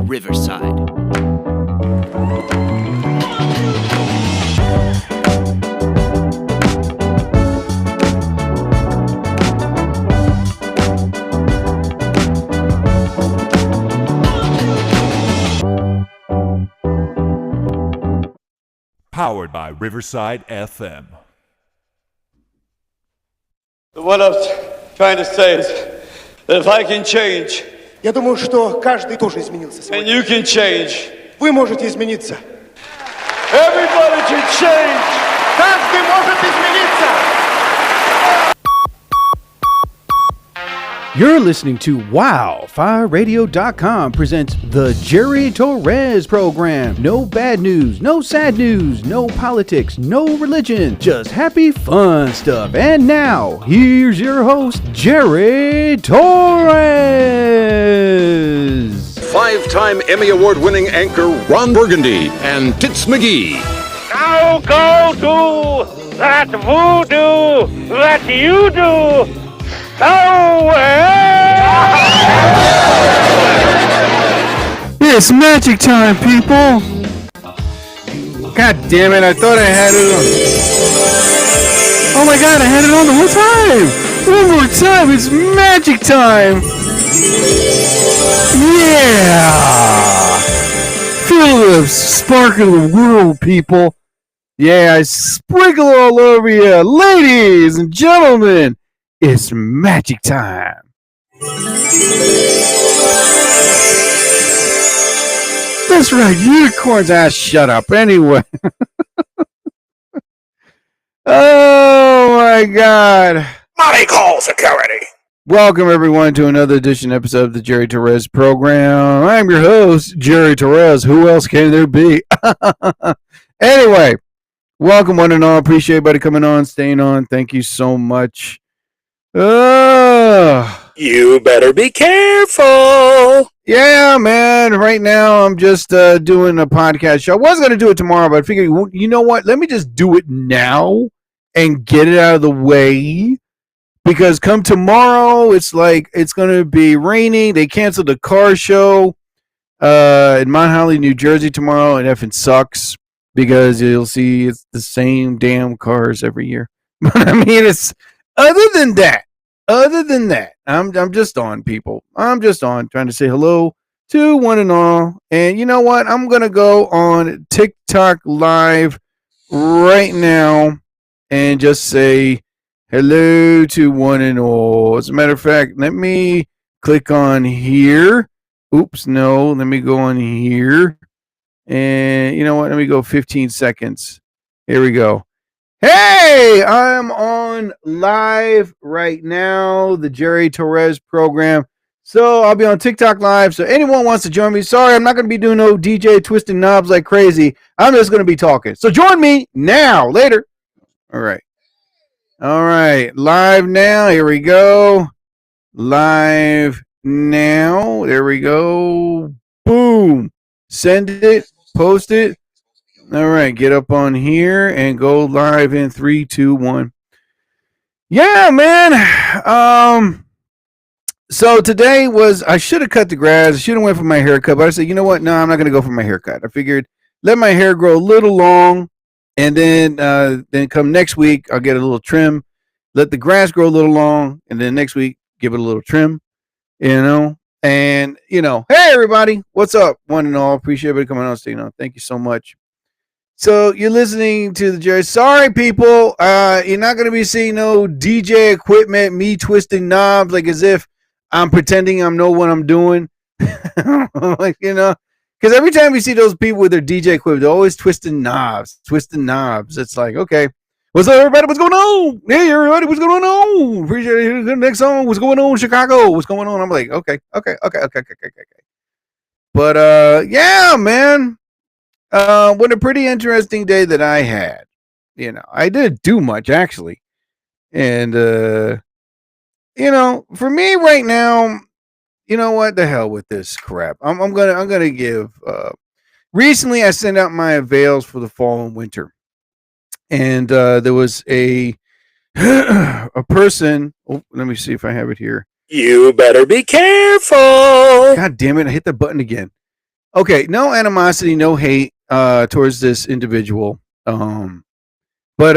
Riverside. Powered by Riverside FM. What I'm trying to say is that if I can change, Я думаю, что каждый тоже изменился and сегодня. you can change, Вы можете измениться. everybody can change. Каждый может измениться. You're listening to WildFireRadio.com presents the Jerry Torres program. No bad news, no sad news, no politics, no religion, just happy fun stuff. And now, here's your host, Jerry Torres. Five-time Emmy Award-winning anchor Ron Burgundy and Tits McGee. Now go do that voodoo that you do so well. It's magic time, people. God damn it, I thought I had it on. Oh my god, I had it on the whole time. One more time, it's magic time. Yeah. Feel the spark of the world, people. Yeah, I sprinkle all over you. Ladies and gentlemen, it's magic time. That's right, unicorns. Shut up. Anyway. Oh my God. Money call security. Welcome everyone to another edition episode of the Jerry Torres program. I'm your host, Jerry Torres. Who else can there be? Anyway, welcome one and all. Appreciate everybody coming on, staying on. Thank you so much. You better be careful. Yeah, man. Right now, I'm just doing a podcast show. I was going to do it tomorrow, but I figured, you know what? Let me just do it now and get it out of the way. Because come tomorrow, it's going to be raining. They canceled the car show in Mount Holly, New Jersey tomorrow, and effing sucks because you'll see it's the same damn cars every year. But I mean, it's other than that, I'm just on, people. I'm just on trying to say hello to one and all. And you know what? I'm going to go on TikTok Live right now and just say hello to one and all. As a matter of fact, let me click on here. Oops, no. Let me go on here. And you know what? Let me go 15 seconds. Here we go. Hey, I'm on live right now, the Jerry Torres program. So I'll be on TikTok Live. So anyone wants to join me, sorry, I'm not going to be doing no DJ twisting knobs like crazy. I'm just going to be talking. So join me now, later. All right, live now. Here we go. Live now. There we go. Boom. Send it, post it. All right, get up on here and go live in 3, 2, 1. Yeah, man. So today I should have cut the grass. I should have went for my haircut, but I said, you know what? No, I'm not going to go for my haircut. I figured let my hair grow a little long, and then come next week, I'll get a little trim. Let the grass grow a little long, and then next week, give it a little trim, And, hey, everybody, what's up? One and all. Appreciate everybody coming on, staying on. Thank you so much. So you're listening to the Jerry. Sorry, people. You're not going to be seeing no DJ equipment, me twisting knobs like as if I'm pretending I know what I'm doing. Because every time you see those people with their DJ equipment, they're always twisting knobs. It's like, okay. What's up, everybody? What's going on? Hey, everybody, what's going on? Appreciate it. The next song. What's going on, Chicago? What's going on? I'm like, okay. But, yeah, man. What a pretty interesting day that I had. I didn't do much actually. And for me right now, you know what? The hell with this crap. I'm gonna give recently I sent out my avails for the fall and winter. And there was a person, let me see if I have it here. You better be careful. God damn it, I hit the button again. Okay, no animosity, no hate towards this individual. But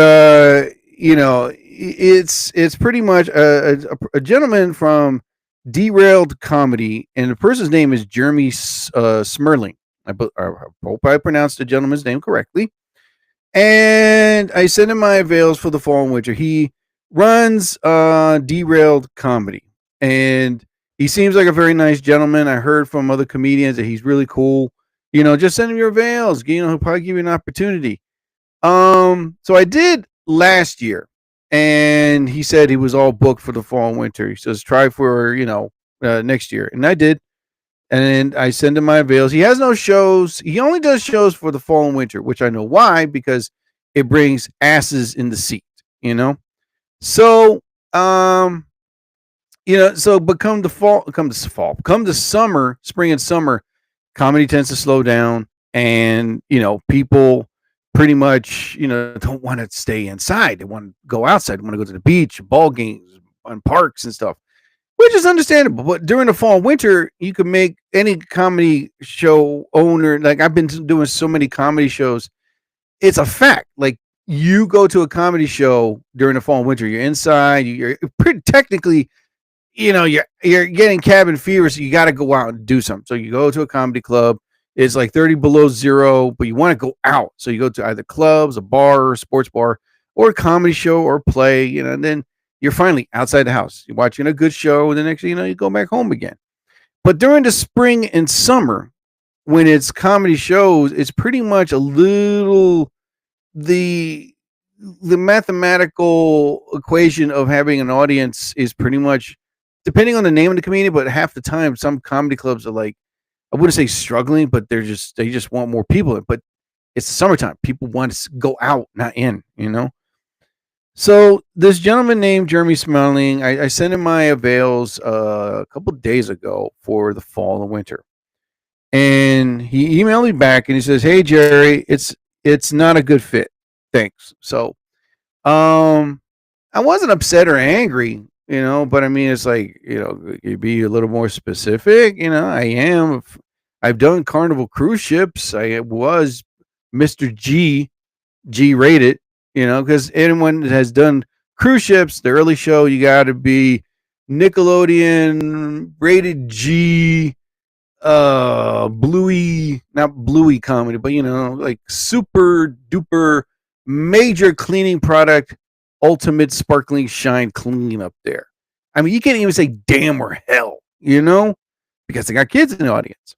it's pretty much a gentleman from Derailed Comedy, and the person's name is Jeremy Smerling. I hope I pronounced the gentleman's name correctly. And I sent him my avails for the fall and winter. He runs Derailed Comedy, and he seems like a very nice gentleman. I heard from other comedians that he's really cool. Just send him your avails. He'll probably give you an opportunity. So I did last year, and he said he was all booked for the fall and winter. He says try for next year, and I did. And I send him my avails. He has no shows. He only does shows for the fall and winter, which I know why, because it brings asses in the seat. So but come the summer, spring and summer, comedy tends to slow down, and people pretty much don't want to stay inside. They want to go outside. They want to go to the beach, ball games, and parks and stuff, which is understandable. But during the fall and winter, you can make any comedy show owner, like I've been doing so many comedy shows, it's a fact. Like, you go to a comedy show during the fall and winter, you're inside, you're pretty technically, you're getting cabin fever, so you got to go out and do something. So you go to a comedy club, it's like 30 below zero, but you want to go out. So you go to either clubs, a bar, or a sports bar, or a comedy show or play, and then you're finally outside the house. You're watching a good show, and the next thing you go back home again. But during the spring and summer, when it's comedy shows, it's pretty much a little the mathematical equation of having an audience is pretty much depending on the name of the comedian, but half the time some comedy clubs are like, I wouldn't say struggling, but they just want more people. But it's the summertime. People want to go out, not in, So this gentleman named Jeremy Smelling, I sent him my avails a couple of days ago for the fall and winter. And he emailed me back and he says, "Hey Jerry, it's not a good fit. Thanks." So I wasn't upset or angry, but I mean, it's like, you be a little more specific. I am. I've done Carnival cruise ships. I was Mr. G rated, because anyone that has done cruise ships, the early show, you got to be Nickelodeon rated G, bluey, not bluey comedy, but like super duper major cleaning product, ultimate sparkling shine clean up there. I mean, you can't even say damn or hell, because they got kids in the audience.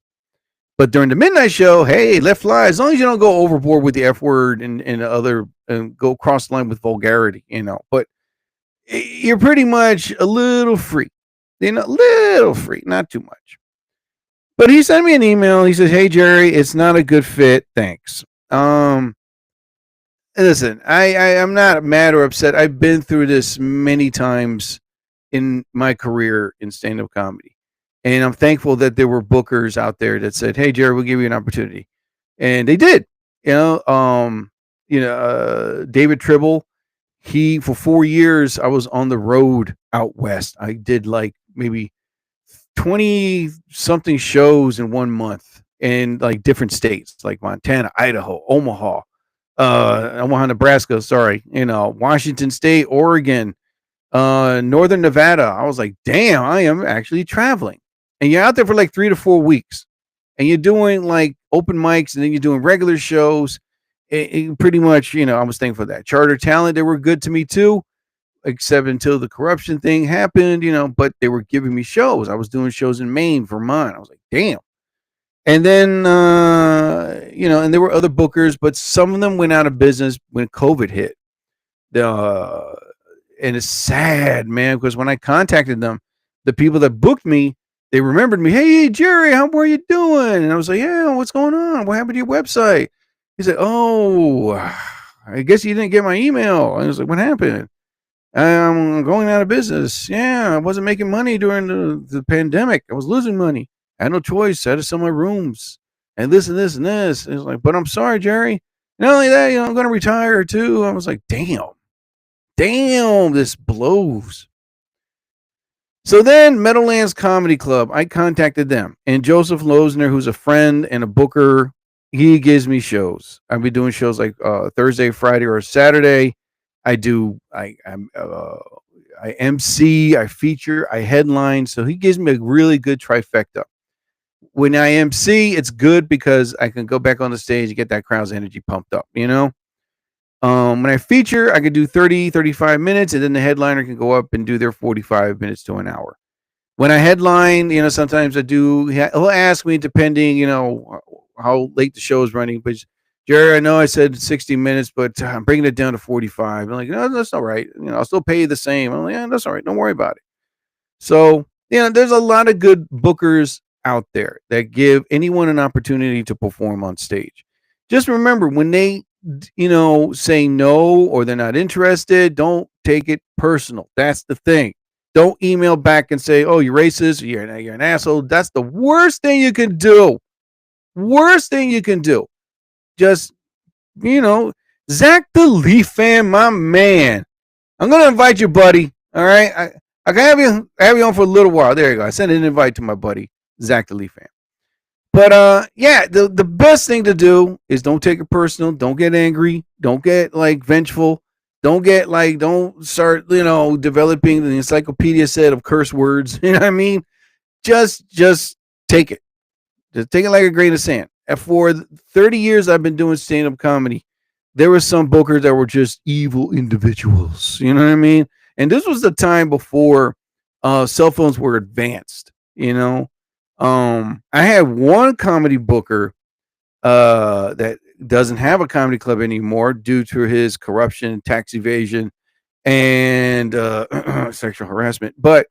But during the midnight show, hey, let fly, as long as you don't go overboard with the F word and other and go cross the line with vulgarity, But you're pretty much a little free, little free, not too much. But he sent me an email. He says, "Hey Jerry, it's not a good fit. Thanks." Listen, I'm not mad or upset. I've been through this many times in my career in stand-up comedy. And I'm thankful that there were bookers out there that said, "Hey Jerry, we'll give you an opportunity." And they did. David Tribble, for 4 years, I was on the road out west. I did like maybe 20 something shows in 1 month in like different states, like Montana, Idaho, Omaha, Nebraska, Washington State, Oregon, Northern Nevada. I was like, damn, I am actually traveling. And you're out there for like 3 to 4 weeks, and you're doing like open mics, and then you're doing regular shows. It pretty much, I was thankful for that. Charter Talent, they were good to me too, except until the corruption thing happened, but they were giving me shows. I was doing shows in Maine, Vermont. I was like, damn. And then, and there were other bookers, but some of them went out of business when COVID hit. And it's sad, man, because when I contacted them, the people that booked me, they remembered me. "Hey, Jerry, how are you doing?" And I was like, "Yeah, what's going on? What happened to your website?" He said, "Oh, I guess you didn't get my email." I was like, "What happened?" "I'm going out of business." "Yeah, I wasn't making money during the pandemic. I was losing money. I had no choice. I had to sell my rooms and this and this and this." It's like, "But I'm sorry, Jerry. Not only that, I'm going to retire too." I was like, damn, this blows. So then Meadowlands Comedy Club, I contacted them, and Joseph Losner, who's a friend and a booker, he gives me shows. I'll be doing shows like Thursday, Friday, or Saturday. I MC, I feature, I headline. So he gives me a really good trifecta. When I MC, it's good because I can go back on the stage and get that crowd's energy pumped up, you know? When I feature, I can do 30, 35 minutes, and then the headliner can go up and do their 45 minutes to an hour. When I headline, you know, sometimes I do, he'll ask me, depending, you know, how late the show is running, but Jerry, I know I said 60 minutes, but I'm bringing it down to 45. I'm like, no, that's all right. You know, I'll still pay you the same. I'm like, yeah, that's all right. Don't worry about it. So, you know, there's a lot of good bookers out there that give anyone an opportunity to perform on stage. Just remember, when they, you know, say no or they're not interested, don't take it personal. That's the thing. Don't email back and say, oh, you're racist, or you're an asshole. That's the worst thing you can do. Worst thing you can do. Just, you know, Zach the Leaf fan, my man. I'm gonna invite you, buddy. All right, I can have you on for a little while. There you go. I sent an invite to my buddy Zach the Leaf fan. But yeah, the best thing to do is don't take it personal. Don't get angry. Don't get like vengeful. Don't start, you know, developing the encyclopedia set of curse words. You know what I mean? Just take it. Just take it like a grain of sand. And for 30 years I've been doing stand-up comedy, there were some bookers that were just evil individuals. You know what I mean? And this was the time before cell phones were advanced, you know. I had one comedy booker that doesn't have a comedy club anymore due to his corruption, tax evasion, and sexual harassment. But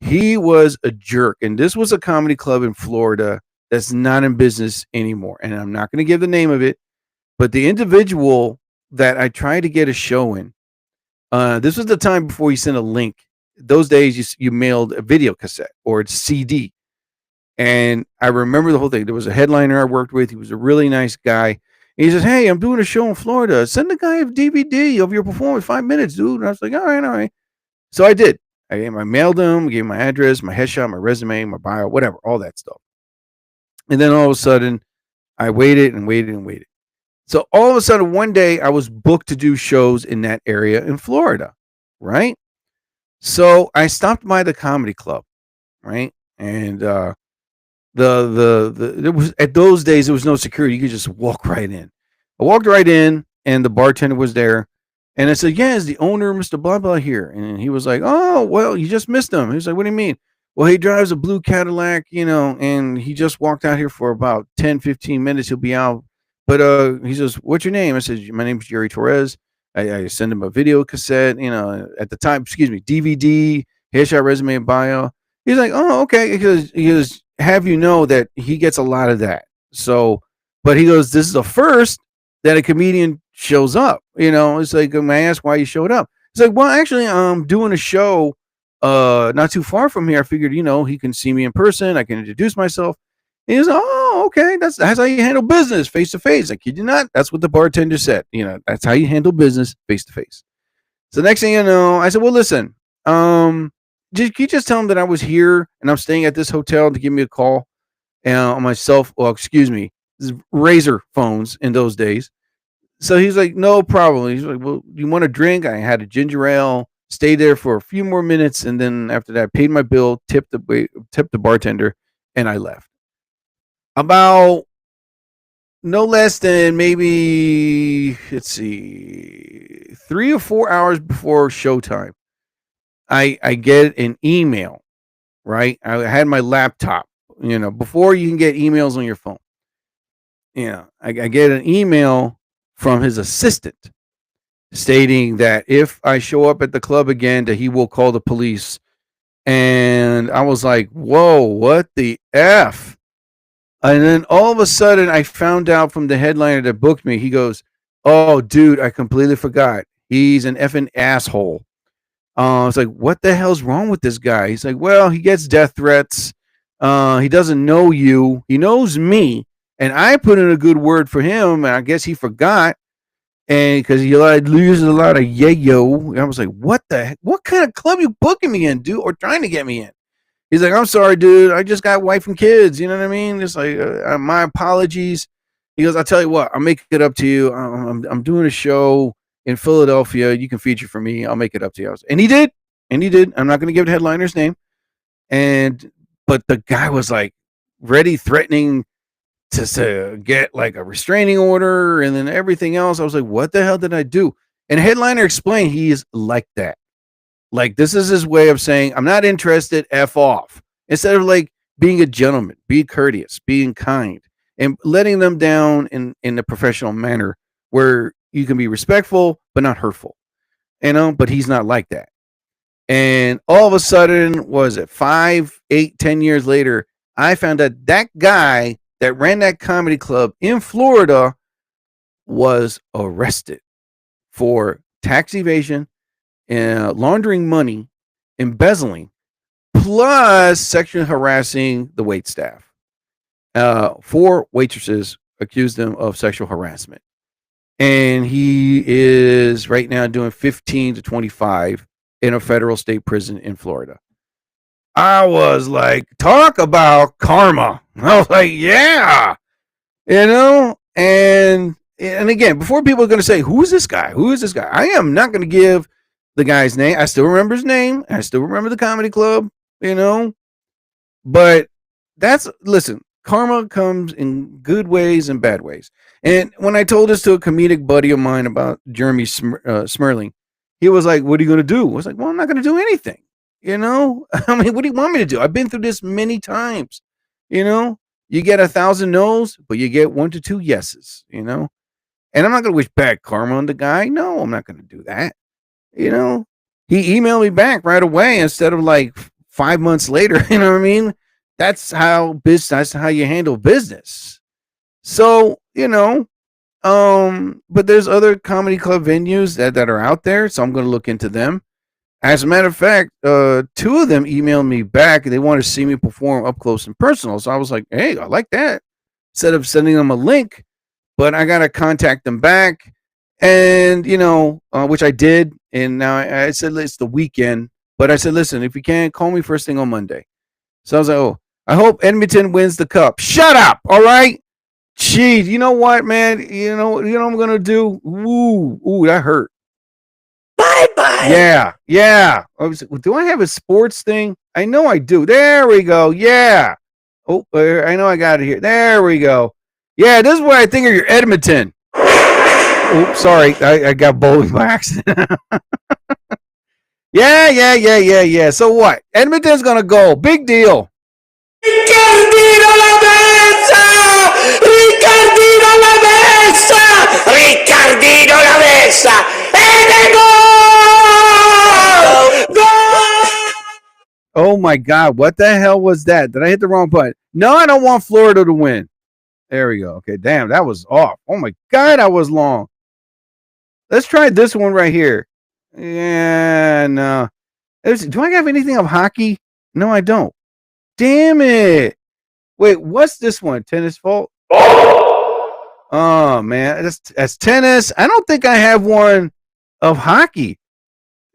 he was a jerk. And this was a comedy club in Florida that's not in business anymore. And I'm not going to give the name of it, but the individual that I tried to get a show in, this was the time before you sent a link. Those days you mailed a video cassette or a CD. And I remember the whole thing. There was a headliner I worked with. He was a really nice guy. And he says, hey, I'm doing a show in Florida. Send the guy a DVD of your performance, 5 minutes, dude. And I was like, all right. So I did. I mailed him, gave him my address, my headshot, my resume, my bio, whatever, all that stuff. And then all of a sudden, I waited and waited and waited. So all of a sudden, one day, I was booked to do shows in that area in Florida, right? So I stopped by the comedy club, right? And there was, at those days, there was no security. You could just walk right in. I walked right in, and the bartender was there. And I said, yeah, is the owner, Mr. Blah Blah, here? And he was like, oh, well, you just missed him. He was like, what do you mean? Well, he drives a blue Cadillac, you know, and he just walked out here for about 10, 15 minutes. He'll be out. But he says, what's your name? I said, my name's Jerry Torres. I send him a video cassette, you know, at the time, DVD, headshot, resume, and bio. He's like, oh, okay. He goes, have you know that he gets a lot of that. So, but he goes, this is the first that a comedian shows up. You know, it's like, I asked why you showed up. It's like, well, actually, I'm doing a show not too far from here. I figured, you know, he can see me in person. I can introduce myself. And he's like, oh, okay. That's how you handle business face to face. I kid you not. That's what the bartender said. You know, that's how you handle business face to face. So next thing you know, I said, well, listen, can you just tell him that I was here and I'm staying at this hotel to give me a call on my Razor phones in those days. So he's like, no problem. He's like, well, you want a drink? I had a ginger ale. Stayed there for a few more minutes, and then after that, I paid my bill, tipped the bartender, and I left. About no less than maybe 3 or 4 hours before showtime, I get an email. Right, I had my laptop. You know, before you can get emails on your phone. Yeah, I get an email from his assistant stating that if I show up at the club again, that he will call the police. And I was like, whoa, what the F? And then all of a sudden, I found out from the headliner that booked me, he goes, oh, dude, I completely forgot. He's an effing asshole. I was like, what the hell's wrong with this guy? He's like, well, he gets death threats. He doesn't know you. He knows me. And I put in a good word for him, and I guess he forgot. And because he uses a lot of yayo. And I was like, what the heck? What kind of club you booking me in, dude, or trying to get me in? He's like, I'm sorry, dude. I just got wife and kids. You know what I mean? It's like, my apologies. He goes, I'll tell you what, I'll make it up to you. I'm doing a show in Philadelphia. You can feature for me. I'll make it up to you. And he did. I'm not going to give the headliner's name. But the guy was like ready, threatening to get like a restraining order and then everything else. I was like, what the hell did I do? And headliner explained he is like that. Like, this is his way of saying, I'm not interested, F off. Instead of like being a gentleman, be courteous, being kind, and letting them down in a professional manner where you can be respectful, but not hurtful. But he's not like that. And all of a sudden, was it 5, 8, 10 years later, I found out that guy that ran that comedy club in Florida was arrested for tax evasion, laundering money, embezzling, plus sexually harassing the wait staff. 4 waitresses accused him of sexual harassment. And he is right now doing 15 to 25 in a federal state prison in Florida. I was like, talk about karma. I was like, yeah, and again, before people are going to say, who is this guy? I am not going to give the guy's name. I still remember his name. I still remember the comedy club, but listen, karma comes in good ways and bad ways. And when I told this to a comedic buddy of mine about Jeremy Smerling, he was like, what are you going to do? I was like, well, I'm not going to do anything. I mean, what do you want me to do? I've been through this many times. You get 1,000 no's, but you get 1 to 2 yeses, and I'm not going to wish bad karma on the guy. No, I'm not going to do that. He emailed me back right away instead of like 5 months later. You know what I mean? That's how you handle business. So, but there's other comedy club venues that are out there. So I'm going to look into them. As a matter of fact, 2 of them emailed me back. They want to see me perform up close and personal. So I was like, hey, I like that. Instead of sending them a link, but I got to contact them back. And, which I did. And now I said, it's the weekend. But I said, listen, if you can, call me first thing on Monday. So I was like, oh, I hope Edmonton wins the cup. Shut up. All right. Jeez, you know what, man? You know what I'm going to do? Ooh, that hurt. Bye-bye. Yeah. Do I have a sports thing? I know I do. There we go. Yeah. Oh, I know I got it here. There we go. Yeah, this is what I think of your Edmonton. Oh, sorry. I got bowling by accident. Yeah. So what? Edmonton's going to go. Big deal. Ricardino La Mesa! And a goal! Oh my God, what the hell was that? Did I hit the wrong button? No, I don't want Florida to win. There we go. Okay, damn, that was off. Oh my God, that was long. Let's try this one right here. Yeah, no. Do I have anything of hockey? No, I don't. Damn it. Wait, what's this one? Tennis fault? Oh, man. That's tennis. I don't think I have one of hockey.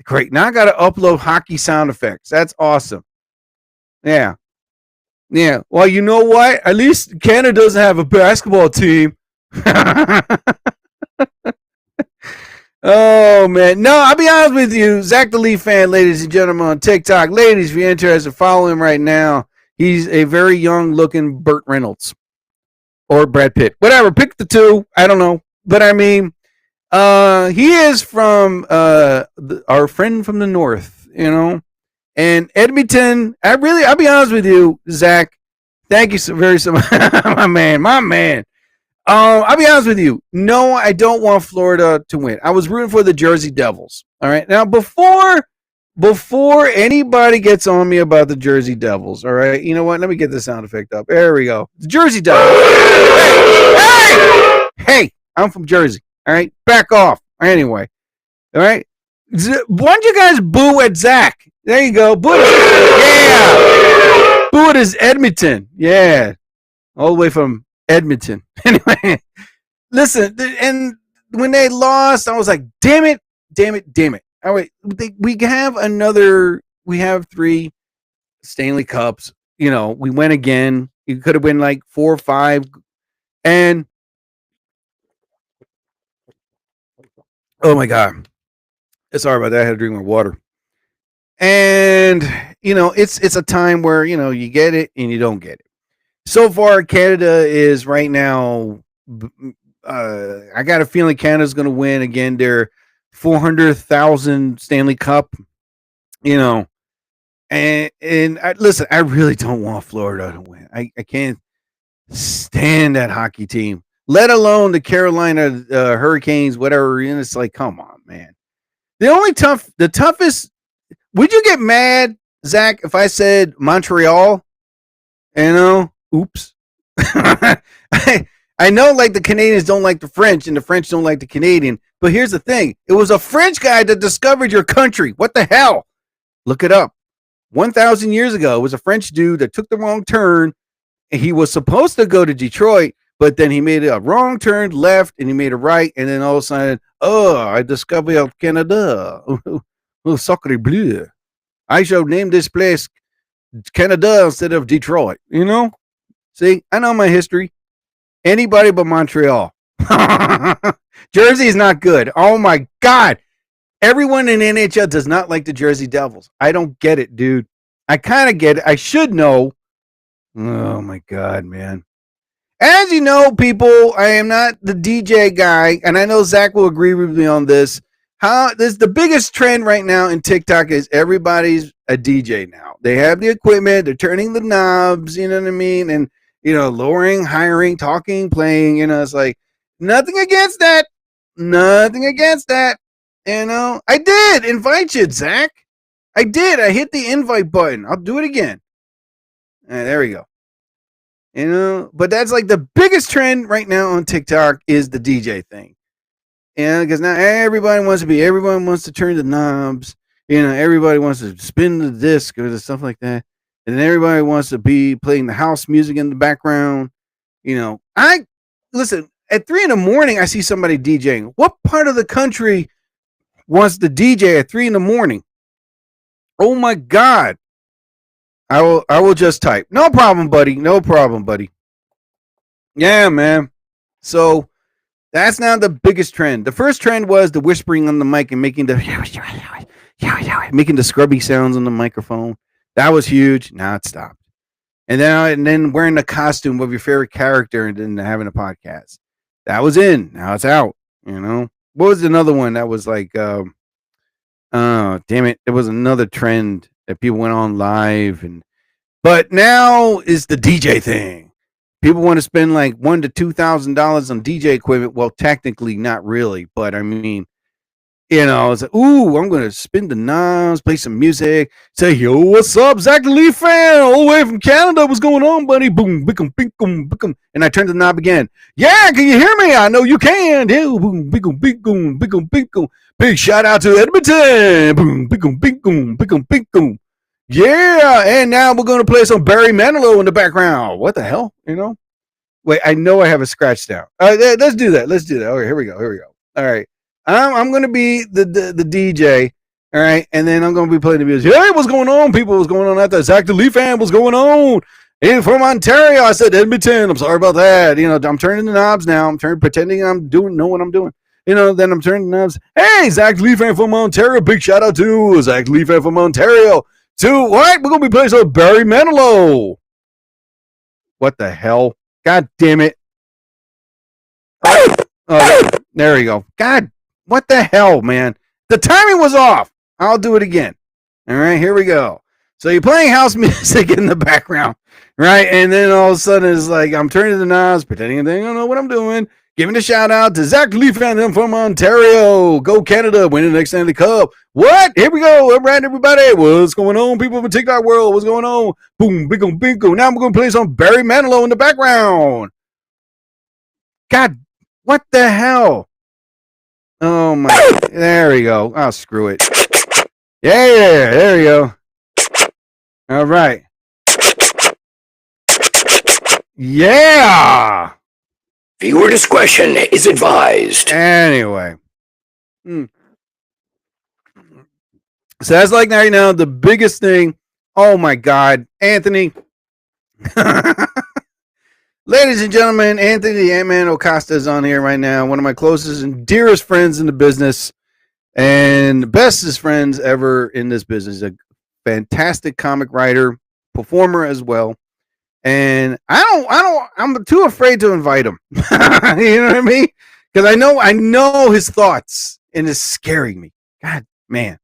Great. Now I got to upload hockey sound effects. That's awesome. Yeah. Well, you know what? At least Canada doesn't have a basketball team. Oh, man. No, I'll be honest with you. Zach the Leaf fan, ladies and gentlemen, on TikTok. Ladies, if you're interested, follow him right now. He's a very young-looking Burt Reynolds. Or Brad Pitt. Whatever. Pick the two. I don't know. But, I mean, he is from our friend from the north, And Edmonton, I'll be honest with you, Zach. Thank you so much. My man. I'll be honest with you. No, I don't want Florida to win. I was rooting for the Jersey Devils. All right. Now, before anybody gets on me about the Jersey Devils, all right, you know what? Let me get the sound effect up. There we go. The Jersey Devils. Hey, I'm from Jersey. All right. Back off. Anyway. All right. Why don't you guys boo at Zach? There you go. Boo. Yeah. Boo at his Edmonton. Yeah. All the way from Edmonton. Anyway, listen, and when they lost, I was like, damn it. All right, we have 3 Stanley Cups. You know, we win again. You could have been like 4 or 5, and oh my god, sorry about that. I had to drink my water. And you know, it's a time where you know you get it and you don't get it. So far, Canada is right now. I got a feeling Canada's going to win again. They're 400,000 Stanley Cup. You know, and listen, I really don't want Florida to win. I can't stand that hockey team, let alone the Carolina Hurricanes, whatever. And it's like, come on, man. The toughest. Would you get mad, Zach, if I said Montreal? You know, oops. I know, like the Canadians don't like the French, and the French don't like the Canadian. But here's the thing: it was a French guy that discovered your country. What the hell? Look it up. 1,000 years ago, it was a French dude that took the wrong turn, and he was supposed to go to Detroit, but then he made a wrong turn left, and he made a right, and then all of a sudden, oh, I discovered Canada. Oh, sacre bleu. I shall name this place Canada instead of Detroit. You know? See, I know my history. Anybody but Montreal. Jersey is not good. Oh my God. Everyone in NHL does not like the Jersey Devils. I don't get it, dude. I kind of get it. I should know. Oh my God, man. As you know, people, I am not the DJ guy, and I know Zach will agree with me on this. The biggest trend right now in TikTok is everybody's a DJ now. They have the equipment, they're turning the knobs, you know what I mean? And, you know, lowering, hiring, talking, playing, you know, it's like nothing against that. Nothing against that. You know, I did invite you, Zach. I did. I hit the invite button. I'll do it again. There we go. You know, but that's like the biggest trend right now on TikTok is the DJ thing. Yeah, because now everybody wants to turn the knobs. You know, everybody wants to spin the disc or stuff like that. And then everybody wants to be playing the house music in the background. You know, listen, at 3 a.m, I see somebody DJing. What part of the country wants to DJ at 3 a.m? Oh my God. I will just type. No problem, buddy. No problem, buddy. Yeah, man. So that's now the biggest trend. The first trend was the whispering on the mic and making the scrubby sounds on the microphone. That was huge. Now it stopped. And then wearing the costume of your favorite character and then having a podcast. That was in. Now it's out. You know. What was another one that was like oh damn it. There was another trend that people went on live but now is the DJ thing. People want to spend like $1,000 to $2,000 on DJ equipment. Well, technically not really, but I mean, you know, it's like, ooh, I'm gonna spin the knobs, play some music, say, yo, what's up, Zach the Leaf fan, all the way from Canada, what's going on, buddy? Boom, bickum, bickum, bickum, and I turn the knob again. Yeah, can you hear me? I know you can. Yeah, boom, bickum, bickum, bickum, bickum. Big shout out to Edmonton. Boom, bickum, bickum, bickum, bickum. Yeah, and now we're gonna play some Barry Manilow in the background. What the hell, you know? Wait, I know I have a scratch down. Let's do that. Okay, here we go. All right. I'm going to be the DJ, all right? And then I'm going to be playing the music. Hey, what's going on, people? What's going on out there? Zach the Leaf fan, what's going on? Hey, from Ontario. I said Edmonton. I'm sorry about that. You know, I'm turning the knobs now. I'm pretending know what I'm doing. You know, then I'm turning the knobs. Hey, Zach the Leaf fan from Ontario. Big shout out to Zach the Leaf fan from Ontario. To what? We're going to be playing some Barry Manilow. What the hell? God damn it. Oh, there we go. God, what the hell, man? The timing was off. I'll do it again. All right, here we go. So you're playing house music in the background, right? And then all of a sudden it's like I'm turning the knobs, pretending I don't know what I'm doing, giving a shout out to Zach Leaf fan from Ontario. Go Canada, win the next Stanley Cup. What? Here we go. All right, everybody. What's going on, people from TikTok world? What's going on? Boom, bingo, bingo. Now we're going to play some Barry Manilow in the background. God, what the hell? Oh, my. There we go. Oh, screw it. Yeah, there we go. All right. Yeah. Viewer discretion is advised. Anyway. So that's like right now the biggest thing. Oh my God, Anthony. Ladies and gentlemen, Anthony the Ant-Man Acosta is on here right now. One of my closest and dearest friends in the business and bestest friends ever in this business. A fantastic comic writer, performer as well. And I'm too afraid to invite him. You know what I mean? Because I know his thoughts and it's scaring me. God, man.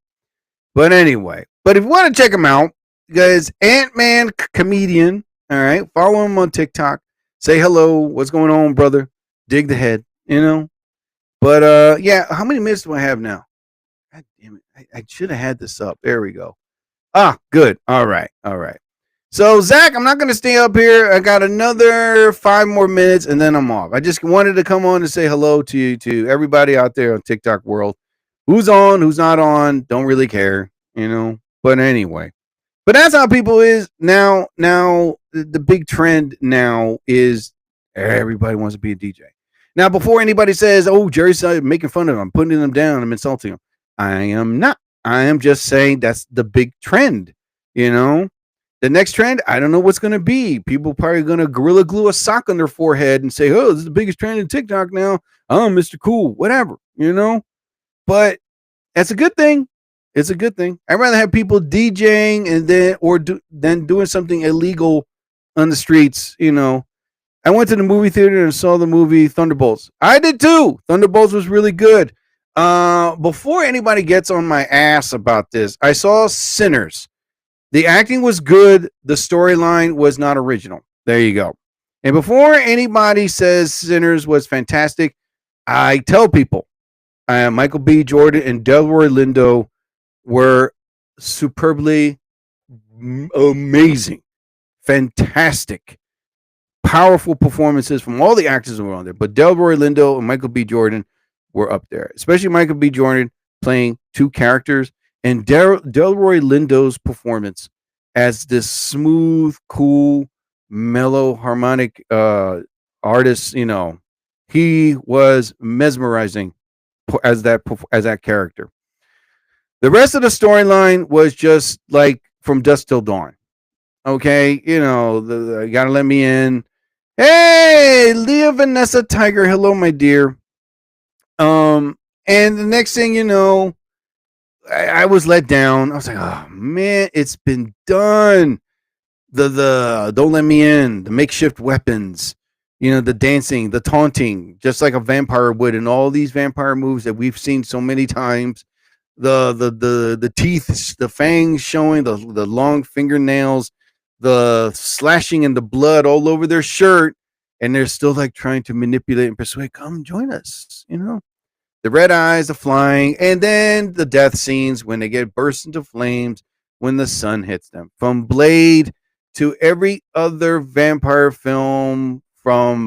But anyway, but if you want to check him out, guys, Ant-Man Comedian, all right, follow him on TikTok. Say hello. What's going on, brother? Dig the head, you know? But, yeah, how many minutes do I have now? God damn it. I should have had this up. There we go. Ah, good. All right. So, Zach, I'm not going to stay up here. I got another 5 more minutes, and then I'm off. I just wanted to come on and say hello to you, to everybody out there on TikTok world. Who's on, who's not on, don't really care, you know. But anyway. But that's how people is now. Now, the big trend now is everybody wants to be a DJ. Now, before anybody says, oh, Jerry's making fun of him, I'm putting them down, I'm insulting them. I am not. I am just saying that's the big trend, you know. The next trend, I don't know what's going to be. People probably going to gorilla glue a sock on their forehead and say, oh, this is the biggest trend in TikTok now. Oh, Mr. Cool, whatever, you know. But that's a good thing. It's a good thing. I'd rather have people DJing and then doing something illegal on the streets, you know. I went to the movie theater and saw the movie Thunderbolts. I did too. Thunderbolts was really good. Before anybody gets on my ass about this, I saw Sinners. The acting was good. The storyline was not original. There you go. And before anybody says Sinners was fantastic, I tell people Michael B. Jordan and Delroy Lindo were superbly amazing, fantastic, powerful performances from all the actors that were on there. But Delroy Lindo and Michael B. Jordan were up there, especially Michael B. Jordan playing 2 characters. And Delroy Lindo's performance as this smooth, cool, mellow, harmonic artist, you know, he was mesmerizing as that character. The rest of the storyline was just like From Dusk Till Dawn. Okay, you know, you gotta let me in. Hey, Leah Vanessa Tiger, hello, my dear. And the next thing you know, I was let down. I was like, oh man, it's been done. The don't let me in, the makeshift weapons, you know, the dancing, the taunting, just like a vampire would in all these vampire movies that we've seen so many times. The teeth, the fangs showing, the long fingernails, the slashing and the blood all over their shirt, and they're still like trying to manipulate and persuade, come join us, you know. The red eyes, the flying, and then the death scenes when they get burst into flames when the sun hits them. From Blade to every other vampire film, from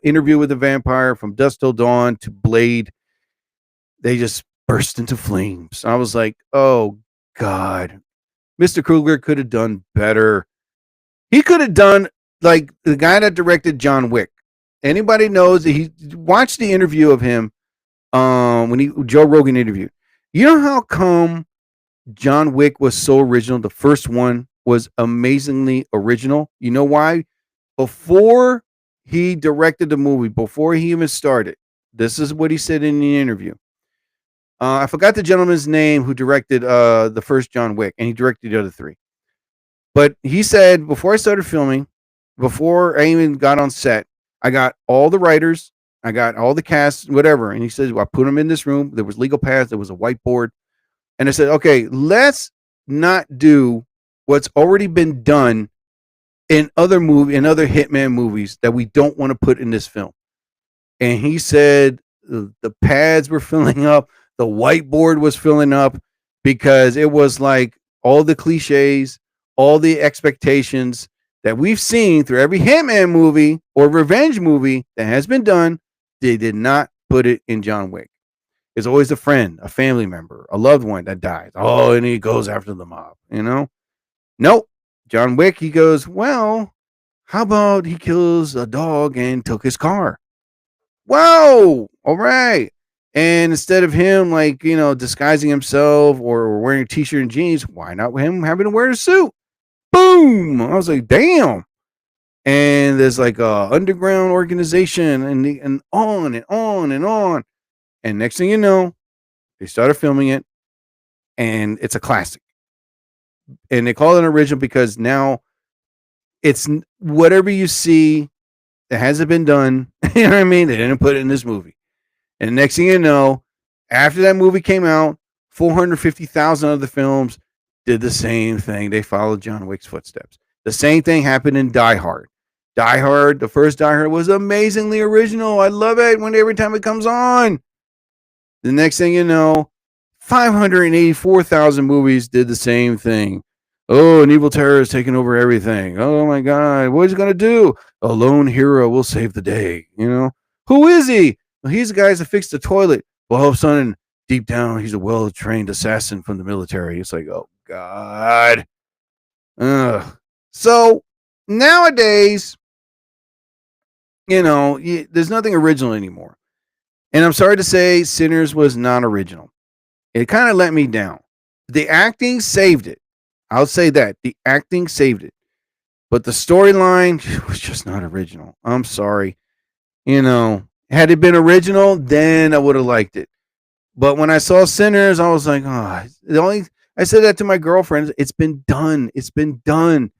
Interview with the Vampire, from Dusk Till Dawn to Blade, they just burst into flames. I was like, oh, God. Mr. Coogler could have done better. He could have done like the guy that directed John Wick. Anybody knows that he watched the interview of him when Joe Rogan interviewed. You know how come John Wick was so original? The first one was amazingly original. You know why? Before he directed the movie, before he even started, this is what he said in the interview. I forgot the gentleman's name who directed the first John Wick, and he directed the other 3. But he said, before I started filming, before I even got on set, I got all the writers, I got all the cast, whatever. And he says, well, I put them in this room. There was legal pads. There was a whiteboard. And I said, okay, let's not do what's already been done in other Hitman movies that we don't want to put in this film. And he said the pads were filling up. The whiteboard was filling up because it was like all the cliches, all the expectations that we've seen through every Hitman movie or revenge movie that has been done. They did not put it in John Wick. It's always a friend, a family member, a loved one that dies. Oh, and he goes after the mob, you know? Nope. John Wick, he goes, well, how about he kills a dog and took his car? Whoa, all right. And instead of him, like, disguising himself or wearing a t-shirt and jeans, why not him having to wear a suit? Boom. I was like, damn. And there's like a underground organization and on and on and on. And next thing you know, they started filming it and it's a classic. And they call it an original because now it's whatever you see that hasn't been done. You know what I mean? They didn't put it in this movie. And next thing you know, after that movie came out, 450,000 other films did the same thing. They followed John Wick's footsteps. The same thing happened in Die Hard. Die Hard, the first Die Hard was amazingly original. I love it every time it comes on. The next thing you know, 584,000 movies did the same thing. Oh, an evil terror is taking over everything. Oh my God, what is he gonna do? A lone hero will save the day. Who is he? Well, he's the guy that fixed the toilet. Well, all of a sudden, deep down, he's a well-trained assassin from the military. It's like, oh God. Ugh. So nowadays, there's nothing original anymore. And I'm sorry to say, Sinners was not original. It kind of let me down. The acting saved it. I'll say that. The acting saved it. But the storyline was just not original. I'm sorry. Had it been original, then I would have liked it. But when I saw Sinners, I was like, I said that to my girlfriends. It's been done. It's been done.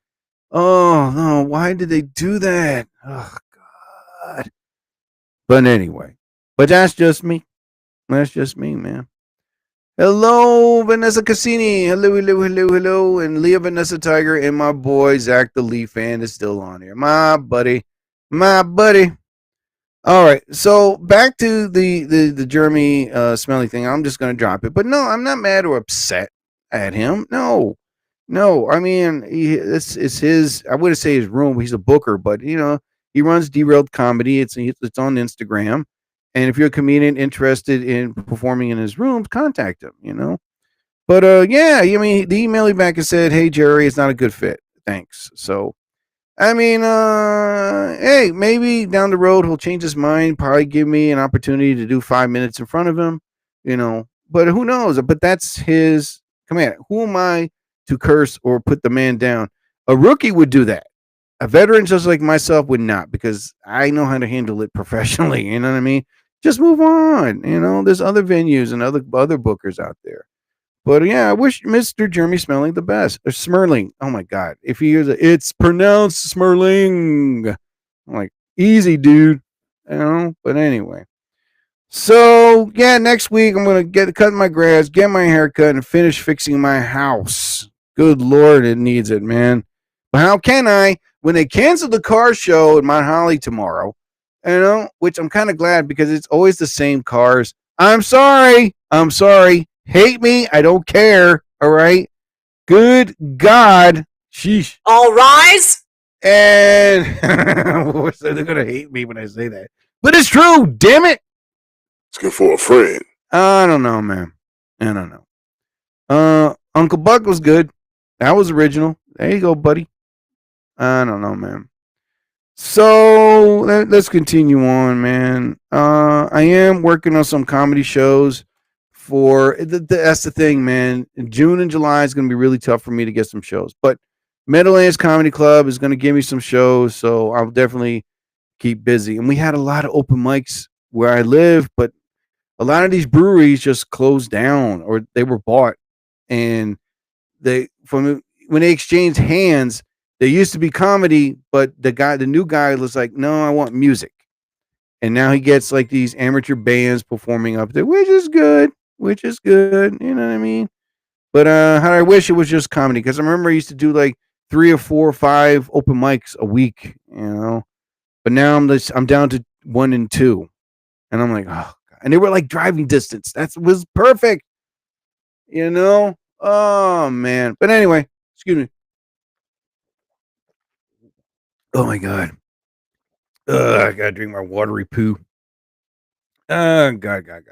Oh, no. Why did they do that? Oh, God. But anyway. But that's just me. That's just me, man. Hello, Vanessa Cassini. Hello. And Leah Vanessa Tiger and my boy, Zach the Leaf fan, is still on here. My buddy. All right. So back to the Jeremy Smelly thing. I'm just going to drop it. But no, I'm not mad or upset at him. No. I mean, it's his, I wouldn't say his room. He's a booker, but, he runs Derailed Comedy. It's on Instagram. And if you're a comedian interested in performing in his rooms, contact him, But yeah, I mean, the email he back and said, "Hey Jerry, it's not a good fit. Thanks." So, I mean, hey, maybe down the road he'll change his mind, probably give me an opportunity to do 5 minutes in front of him, But who knows? But that's his command. Who am I to curse or put the man down? A rookie would do that. A veteran just like myself would not, because I know how to handle it professionally. You know what I mean? Just move on. There's other venues and other bookers out there. But yeah, I wish Mr. Jeremy Smelling the best. Or Smerling. Oh my God. If he hears it, it's pronounced Smerling. I'm like, easy, dude. But anyway. So yeah, next week I'm gonna cut my grass, get my hair cut, and finish fixing my house. Good Lord, it needs it, man. But how can I when they cancel the car show at Mount Holly tomorrow? Which I'm kind of glad, because it's always the same cars. I'm sorry. Hate me. I don't care. All right. Good God. Sheesh. All rise. And they're going to hate me when I say that. But it's true. Damn it. It's good for a friend. I don't know, man. I don't know. Uncle Buck was good. That was original. There you go, buddy. I don't know, man. So let's continue on, man. I am working on some comedy shows for that's the thing, man. June and July is going to be really tough for me to get some shows, but Meadowlands Comedy Club is going to give me some shows, so I'll definitely keep busy. And we had a lot of open mics where I live, but a lot of these breweries just closed down or they were bought, and when they exchanged hands. There used to be comedy, but the new guy was like, "No, I want music," and now he gets like these amateur bands performing up there, which is good. You know what I mean? But how I wish it was just comedy, because I remember I used to do like 3 or 4 or 5 open mics a week, But now I'm down to 1 and 2, and I'm like, oh God. And they were like driving distance. That was perfect, Oh man. But anyway, excuse me. Oh my God. I gotta drink my watery poo. God.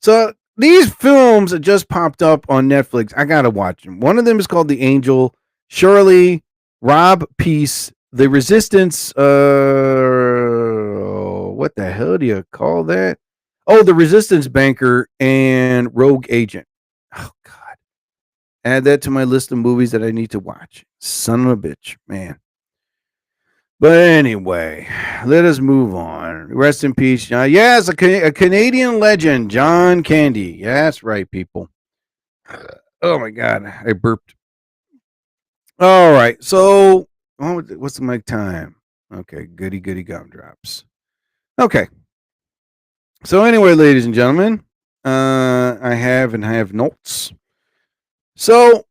So these films that just popped up on Netflix, I gotta watch them. One of them is called The Angel. Shirley, Rob Peace, The Resistance. What the hell hell do you call that? Oh, The Resistance Banker and Rogue Agent. Oh, God. Add that to my list of movies that I need to watch. Son of a bitch, man. But anyway, let us move on. Rest in peace, John. Yes, a Canadian legend, John Candy. Yeah, that's right, people. Oh, my God. I burped. All right. So, what's the mic time? Okay, goody gumdrops. Okay. So anyway, ladies and gentlemen, I have notes. So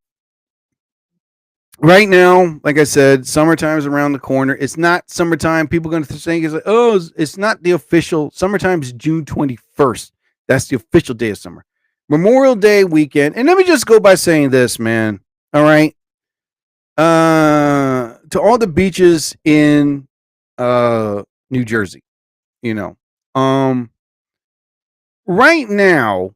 right now, like I said, summertime is around the corner. It's not summertime. People are going to think it's like, oh, it's not the official. Summertime is June 21st. That's the official day of summer. Memorial Day weekend. And let me just go by saying this, man. All right. To all the beaches in New Jersey, right now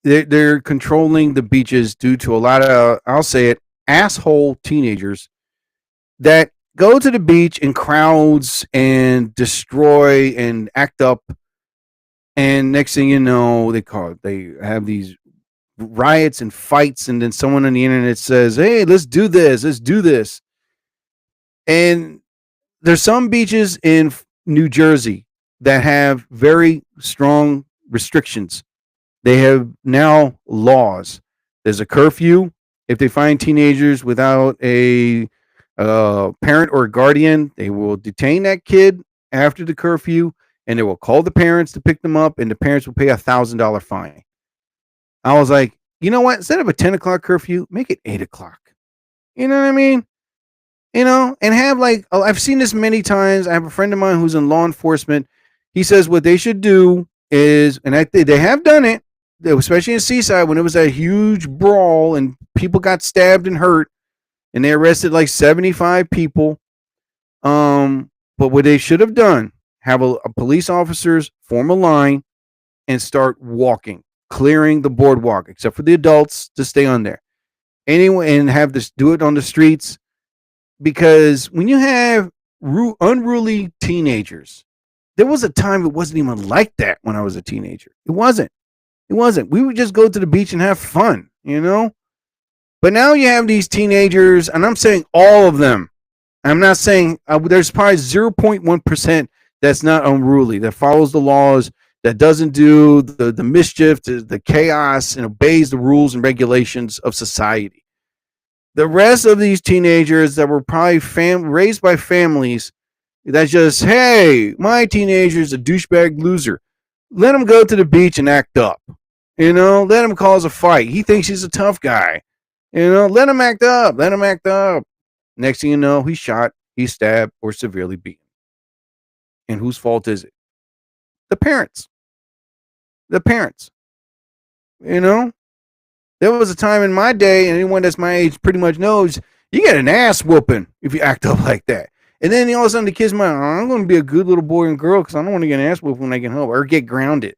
they're controlling the beaches due to a lot of, I'll say it, asshole teenagers that go to the beach in crowds and destroy and act up, and next thing you know, they have these riots and fights, and then someone on the internet says, hey, let's do this. And there's some beaches in New Jersey that have very strong restrictions. They have now laws. There's a curfew. If they find teenagers without a parent or a guardian, they will detain that kid after the curfew, and they will call the parents to pick them up, and the parents will pay $1,000 fine. I was like, you know what? Instead of a 10 o'clock curfew, make it 8 o'clock. You know what I mean? And have I've seen this many times. I have a friend of mine who's in law enforcement. He says what they should do is, and they have done it, especially in Seaside when it was that huge brawl and people got stabbed and hurt, and they arrested like 75 people. But what they should have done, have a police officers form a line and start walking, clearing the boardwalk, except for the adults to stay on there. Anyway, and have this do it on the streets. Because when you have unruly teenagers, there was a time it wasn't even like that when I was a teenager. It wasn't. We would just go to the beach and have fun, But now you have these teenagers, and I'm saying all of them. I'm not saying there's probably 0.1% that's not unruly, that follows the laws, that doesn't do the mischief, the chaos, and obeys the rules and regulations of society. The rest of these teenagers that were probably raised by families that just, hey, my teenager's a douchebag loser. Let him go to the beach and act up. Let him cause a fight. He thinks he's a tough guy. Let him act up. Next thing you know, he's shot, he's stabbed, or severely beaten. And whose fault is it? The parents. There was a time in my day, and anyone that's my age pretty much knows, you get an ass whooping if you act up like that. And then all of a sudden the kids might, I'm going to be a good little boy and girl because I don't want to get an ass whooping when I get home or get grounded,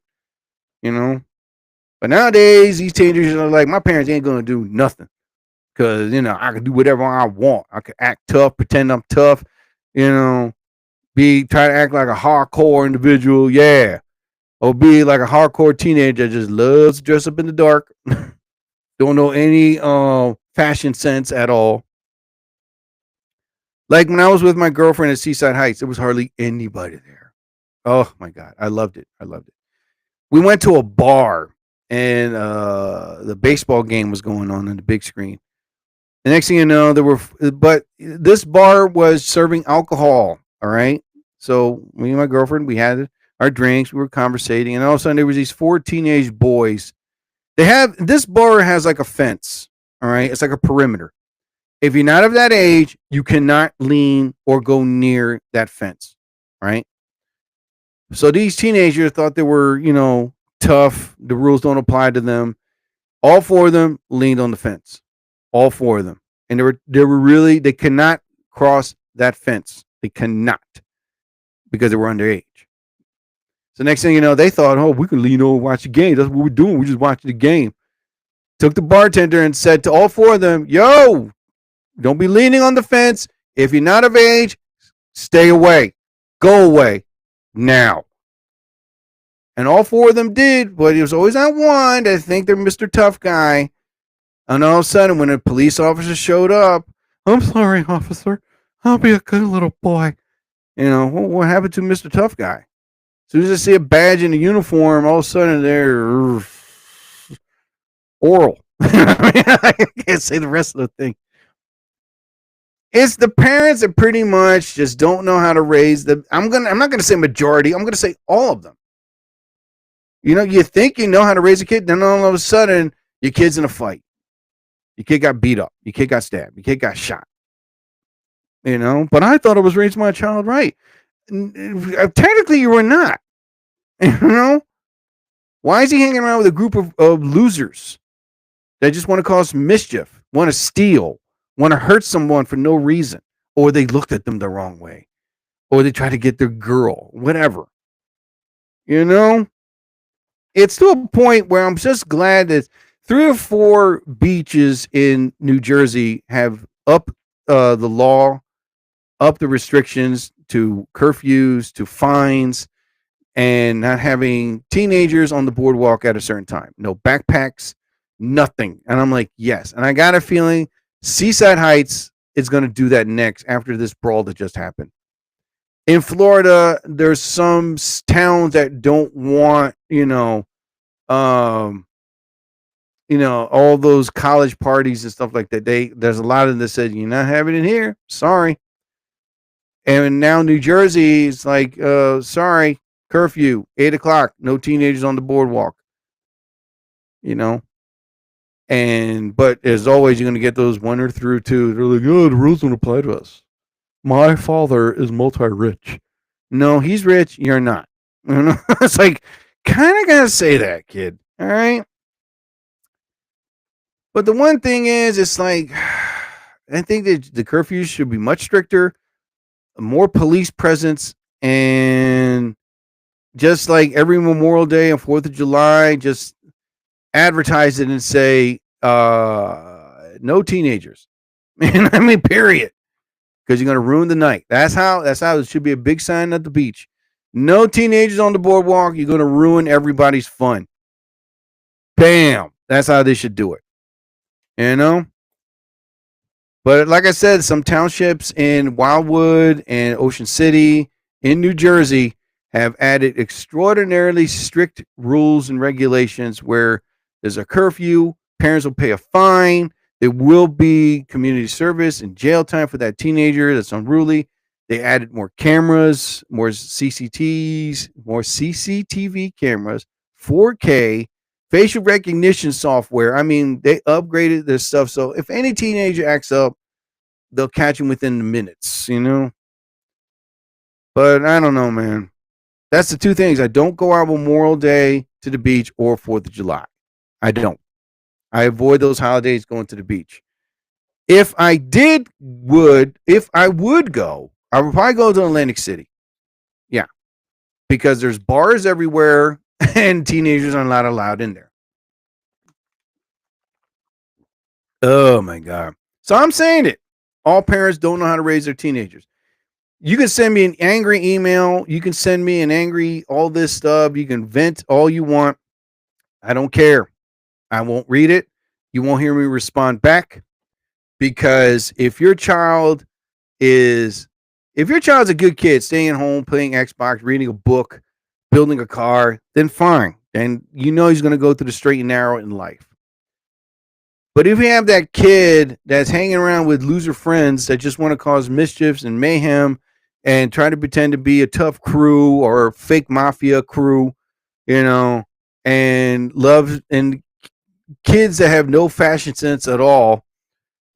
But nowadays, these teenagers are like, my parents ain't going to do nothing because, I can do whatever I want. I can act tough, pretend I'm tough, try to act like a hardcore individual, yeah. Or be like a hardcore teenager that just loves to dress up in the dark. Don't know any fashion sense at all. Like when I was with my girlfriend at Seaside Heights, there was hardly anybody there. Oh my God. I loved it. We went to a bar and the baseball game was going on the big screen. The next thing you know, but this bar was serving alcohol. All right. So me and my girlfriend, we had our drinks, we were conversating, and all of a sudden there was these 4 teenage boys. This bar has like a fence, all right? It's like a perimeter. If you're not of that age, you cannot lean or go near that fence, right? So these teenagers thought they were, tough. The rules don't apply to them. All 4 of them leaned on the fence. All 4 of them. And they cannot cross that fence. They cannot because they were underage. So next thing you know, they thought, oh, we can lean over and watch the game. That's what we're doing. We're just watching the game. Took the bartender and said to all 4 of them, yo, don't be leaning on the fence. If you're not of age, stay away. Go away now. And all 4 of them did, but it was always that one that think they're Mr. Tough Guy. And all of a sudden, when a police officer showed up, I'm sorry, officer. I'll be a good little boy. You know, what happened to Mr. Tough Guy? As soon as I see a badge in a uniform, all of a sudden they're oral. I can't say the rest of the thing. It's the parents that pretty much just don't know how to raise them. I'm not gonna say majority. I'm gonna say all of them. You know, you think you know how to raise a kid, then all of a sudden your kid's in a fight. Your kid got beat up. Your kid got stabbed. Your kid got shot. You know, but I thought I was raising my child right. Technically, you were not. You know, why is he hanging around with a group of losers that just want to cause mischief, want to steal, want to hurt someone for no reason, or they looked at them the wrong way, or they try to get their girl, whatever. You know, it's to a point where I'm just glad that 3 or 4 beaches in New Jersey have upped the law, up the restrictions to curfews, to fines, and not having teenagers on the boardwalk at a certain time. No backpacks, nothing. And I'm like, yes. And I got a feeling Seaside Heights is going to do that next after this brawl that just happened. In Florida, there's some towns that don't want, all those college parties and stuff like that. There's a lot of them that said, you're not having it here. Sorry. And now New Jersey is like, sorry, curfew, 8:00, no teenagers on the boardwalk. But as always, you're going to get those 1 or through 2. They're like, oh, the rules don't apply to us. My father is multi-rich. No, he's rich. You're not. It's like, kind of got to say that, kid. All right. But the one thing is, it's like, I think that the curfews should be much stricter, more police presence, and just like every Memorial Day and 4th of July, just advertise it and say, no teenagers. I mean, period. Because you're going to ruin the night. That's how it should be a big sign at the beach. No teenagers on the boardwalk. You're going to ruin everybody's fun. Bam. That's how they should do it. But like I said, some townships in Wildwood and Ocean City in New Jersey have added extraordinarily strict rules and regulations where there's a curfew, parents will pay a fine, there will be community service and jail time for that teenager that's unruly. They added more cameras, more CCTV cameras, 4K, facial recognition software. I mean, they upgraded this stuff. So if any teenager acts up, they'll catch him within the minutes, But I don't know, man. That's the 2 things. I don't go out Memorial Day to the beach or 4th of July. I don't. I avoid those holidays going to the beach. If I would go, I would probably go to Atlantic City. Yeah. Because there's bars everywhere and teenagers are not allowed in there. Oh my God. So I'm saying it. All parents don't know how to raise their teenagers. You can send me an angry email. You can send me an angry, all this stuff. You can vent all you want. I don't care. I won't read it. You won't hear me respond back. Because if your child is a good kid, staying at home, playing Xbox, reading a book, building a car, then fine. And he's going to go through the straight and narrow in life. But if you have that kid that's hanging around with loser friends that just want to cause mischiefs and mayhem and try to pretend to be a tough crew or fake mafia crew, and love and kids that have no fashion sense at all,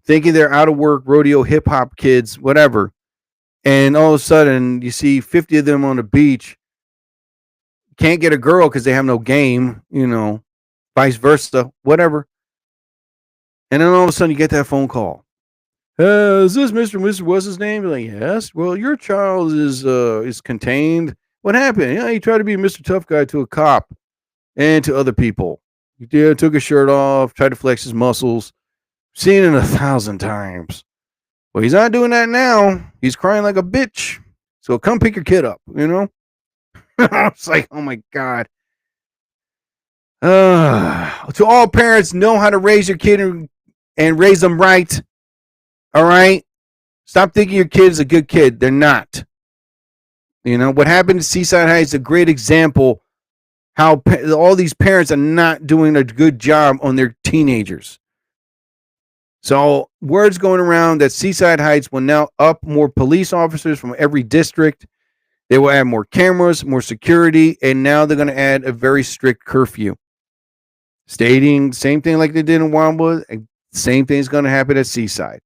thinking they're out of work, rodeo, hip hop kids, whatever. And all of a sudden you see 50 of them on the beach, can't get a girl because they have no game, vice versa, whatever. And then all of a sudden you get that phone call. Is this Mr. What's his name? You're like, yes. Well, your child is contained. What happened? He tried to be Mr. Tough Guy to a cop and to other people. He took his shirt off, tried to flex his muscles. Seen it 1,000 times. Well, he's not doing that now. He's crying like a bitch. So come pick your kid up, It's like, oh my God. To all parents, know how to raise your kid and raise them right. All right? Stop thinking your kid is a good kid. They're not. You know, what happened to Seaside Heights is a great example how all these parents are not doing a good job on their teenagers. So words going around that Seaside Heights will now up more police officers from every district. They will add more cameras, more security, and now they're going to add a very strict curfew. Stating same thing like they did in Wildwood, and same thing is going to happen at Seaside.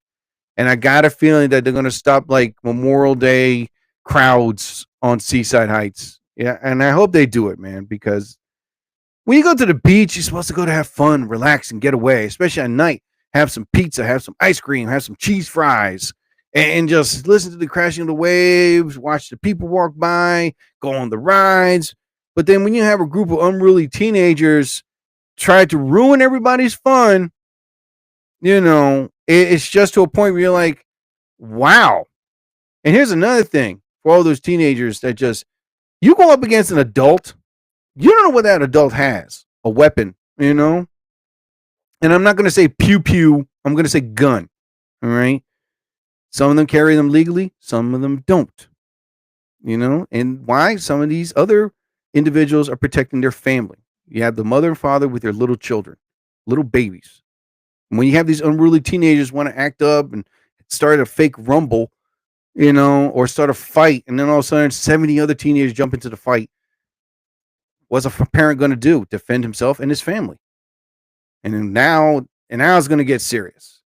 And I got a feeling that they're going to stop like Memorial Day crowds on Seaside Heights. Yeah, and I hope they do it, man, because when you go to the beach, you're supposed to go to have fun, relax, and get away, especially at night. Have some pizza, have some ice cream, have some cheese fries, and just listen to the crashing of the waves, watch the people walk by, go on the rides. But then when you have a group of unruly teenagers try to ruin everybody's fun, you know, it's just to a point where you're like, wow. And here's another thing for all those teenagers that just, you go up against an adult, you don't know what that adult has, a weapon, you know? And I'm not going to say pew pew, I'm going to say gun, all right? Some of them carry them legally, some of them don't, you know? And why? Some of these other individuals are protecting their family. You have the mother and father with their little children, little babies. And when you have these unruly teenagers want to act up and start a fake rumble, you know, or start a fight, and then all of a sudden 70 other teenagers jump into the fight, what's a parent going to do? Defend himself and his family. And now it's going to get serious.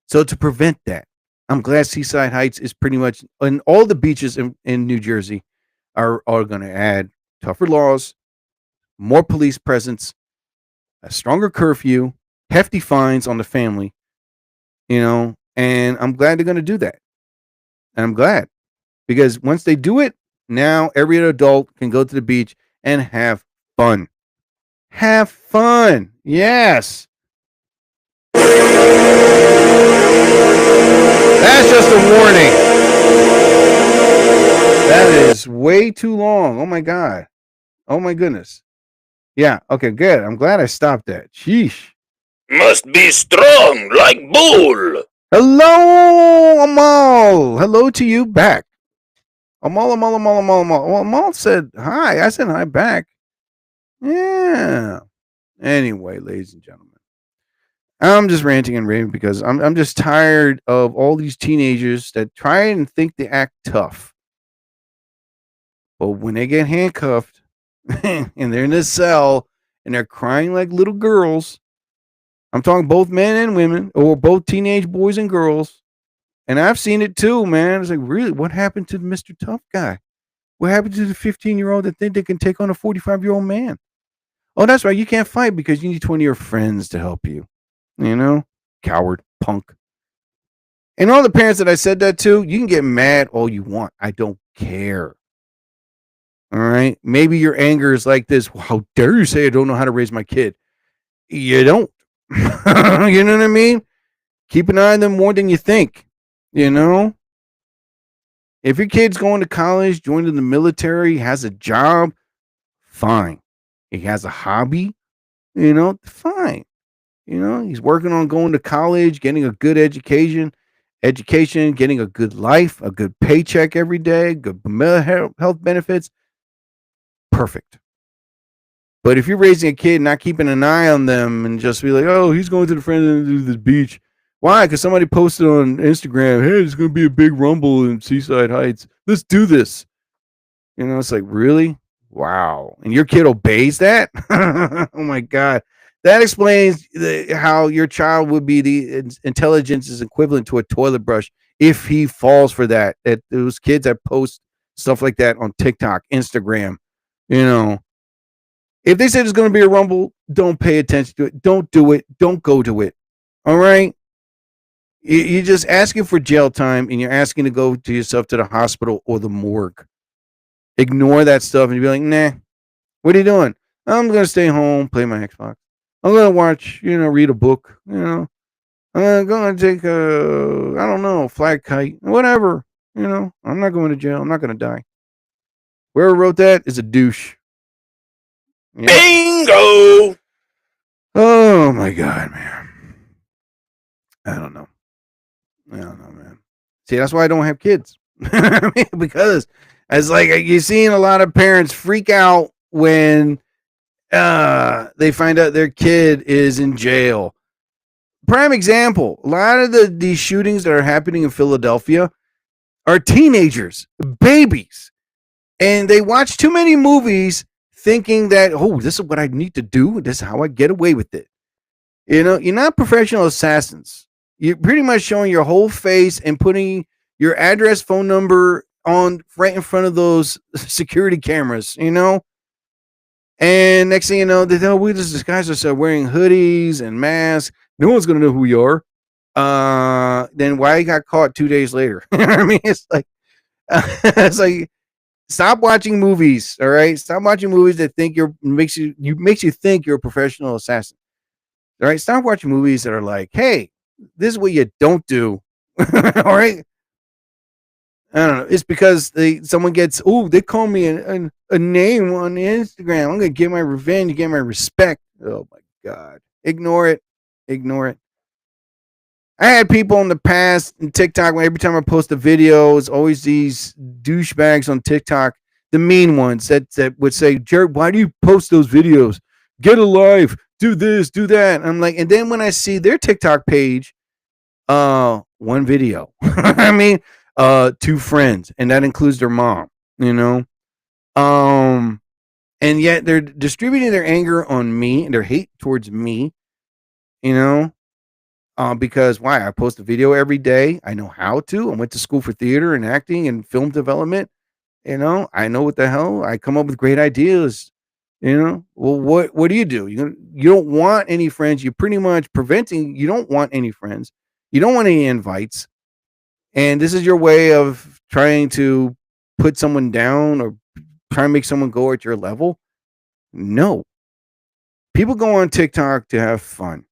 So to prevent that, I'm glad Seaside Heights is pretty much, and all the beaches in New Jersey are going to add tougher laws, more police presence, a stronger curfew, hefty fines on the family, you know, and I'm glad they're going to do that. And I'm glad, because once they do it, now every adult can go to the beach and have fun. Have fun. Yes. That's just a warning. That is way too long. Oh my God. Oh my goodness. Yeah. Okay, good. I'm glad I stopped that. Sheesh. Must be strong like bull. Hello, Amal. Hello to you back. Amal. Well, Amal said hi. I said hi back. Yeah. Anyway, ladies and gentlemen, I'm just ranting and raving because I'm just tired of all these teenagers that try and think they act tough. But when they get handcuffed and they're in a cell and they're crying like little girls, I'm talking both men and women, or both teenage boys and girls. And I've seen it too, man. It's like, really, what happened to Mr. Tough Guy? What happened to the 15-year-old that think they can take on a 45-year-old man? Oh, that's right. You can't fight because you need 20 of your friends to help you. You know? Coward, punk. And all the parents that I said that to, you can get mad all you want. I don't care. All right? Maybe your anger is like this. Well, how dare you say I don't know how to raise my kid? You don't. You know what I mean? Keep an eye on them more than you think. You know? If your kid's going to college, joining the military, has a job, fine. He has a hobby, you know, fine. You know, he's working on going to college, getting a good education, getting a good life, a good paycheck every day, good health benefits. Perfect. But if you're raising a kid, not keeping an eye on them and just be like, oh, he's going to the friend to the beach. Why? Because somebody posted on Instagram, hey, there's going to be a big rumble in Seaside Heights. Let's do this. You know, it's like, really? Wow. And your kid obeys that? Oh, my God. That explains how your child would be, the intelligence is equivalent to a toilet brush if he falls for that. That those kids that post stuff like that on TikTok, Instagram, you know. If they say there's going to be a rumble, don't pay attention to it. Don't do it. Don't go to it. All right? You're just asking for jail time, and you're asking to go to yourself to the hospital or the morgue. Ignore that stuff and be like, nah, what are you doing? I'm going to stay home, play my Xbox. I'm going to watch, read a book, I'm going to take I don't know, flag kite, whatever, I'm not going to jail. I'm not going to die. Whoever wrote that is a douche. Yeah. Bingo! Oh my God, man. I don't know, man. See, that's why I don't have kids. Because it's like you're seeing a lot of parents freak out when they find out their kid is in jail. Prime example, a lot of these shootings that are happening in Philadelphia are teenagers, babies, and they watch too many movies thinking that, oh, this is what I need to do. This is how I get away with it. You know, you're not professional assassins. You're pretty much showing your whole face and putting your address, phone number on right in front of those security cameras, you know? And next thing you know, we just disguise ourselves wearing hoodies and masks. No one's gonna know who we are. Then why you got caught 2 days later? I mean, it's like stop watching movies. All right, stop watching movies that makes you think you're a professional assassin. All right, stop watching movies that are like, hey, this is what you don't do. All right. I don't know. It's because someone gets, they call me a name on Instagram. I'm gonna get my revenge, get my respect. Oh my God. Ignore it. I had people in the past in TikTok, every time I post a video, it's always these douchebags on TikTok, the mean ones that would say, Jared, why do you post those videos? Get alive, do this, do that. I'm like, and then when I see their TikTok page, one video. I mean, 2 friends, and that includes their mom, you know. And yet they're distributing their anger on me and their hate towards me, you know. Because why? I post a video every day. I know how to. I went to school for theater and acting and film development. You know, I know what the hell. I come up with great ideas. You know, well, what do? You don't want any friends. You're pretty much preventing. You don't want any friends. You don't want any invites. And this is your way of trying to put someone down or try and make someone go at your level. No. People go on TikTok to have fun,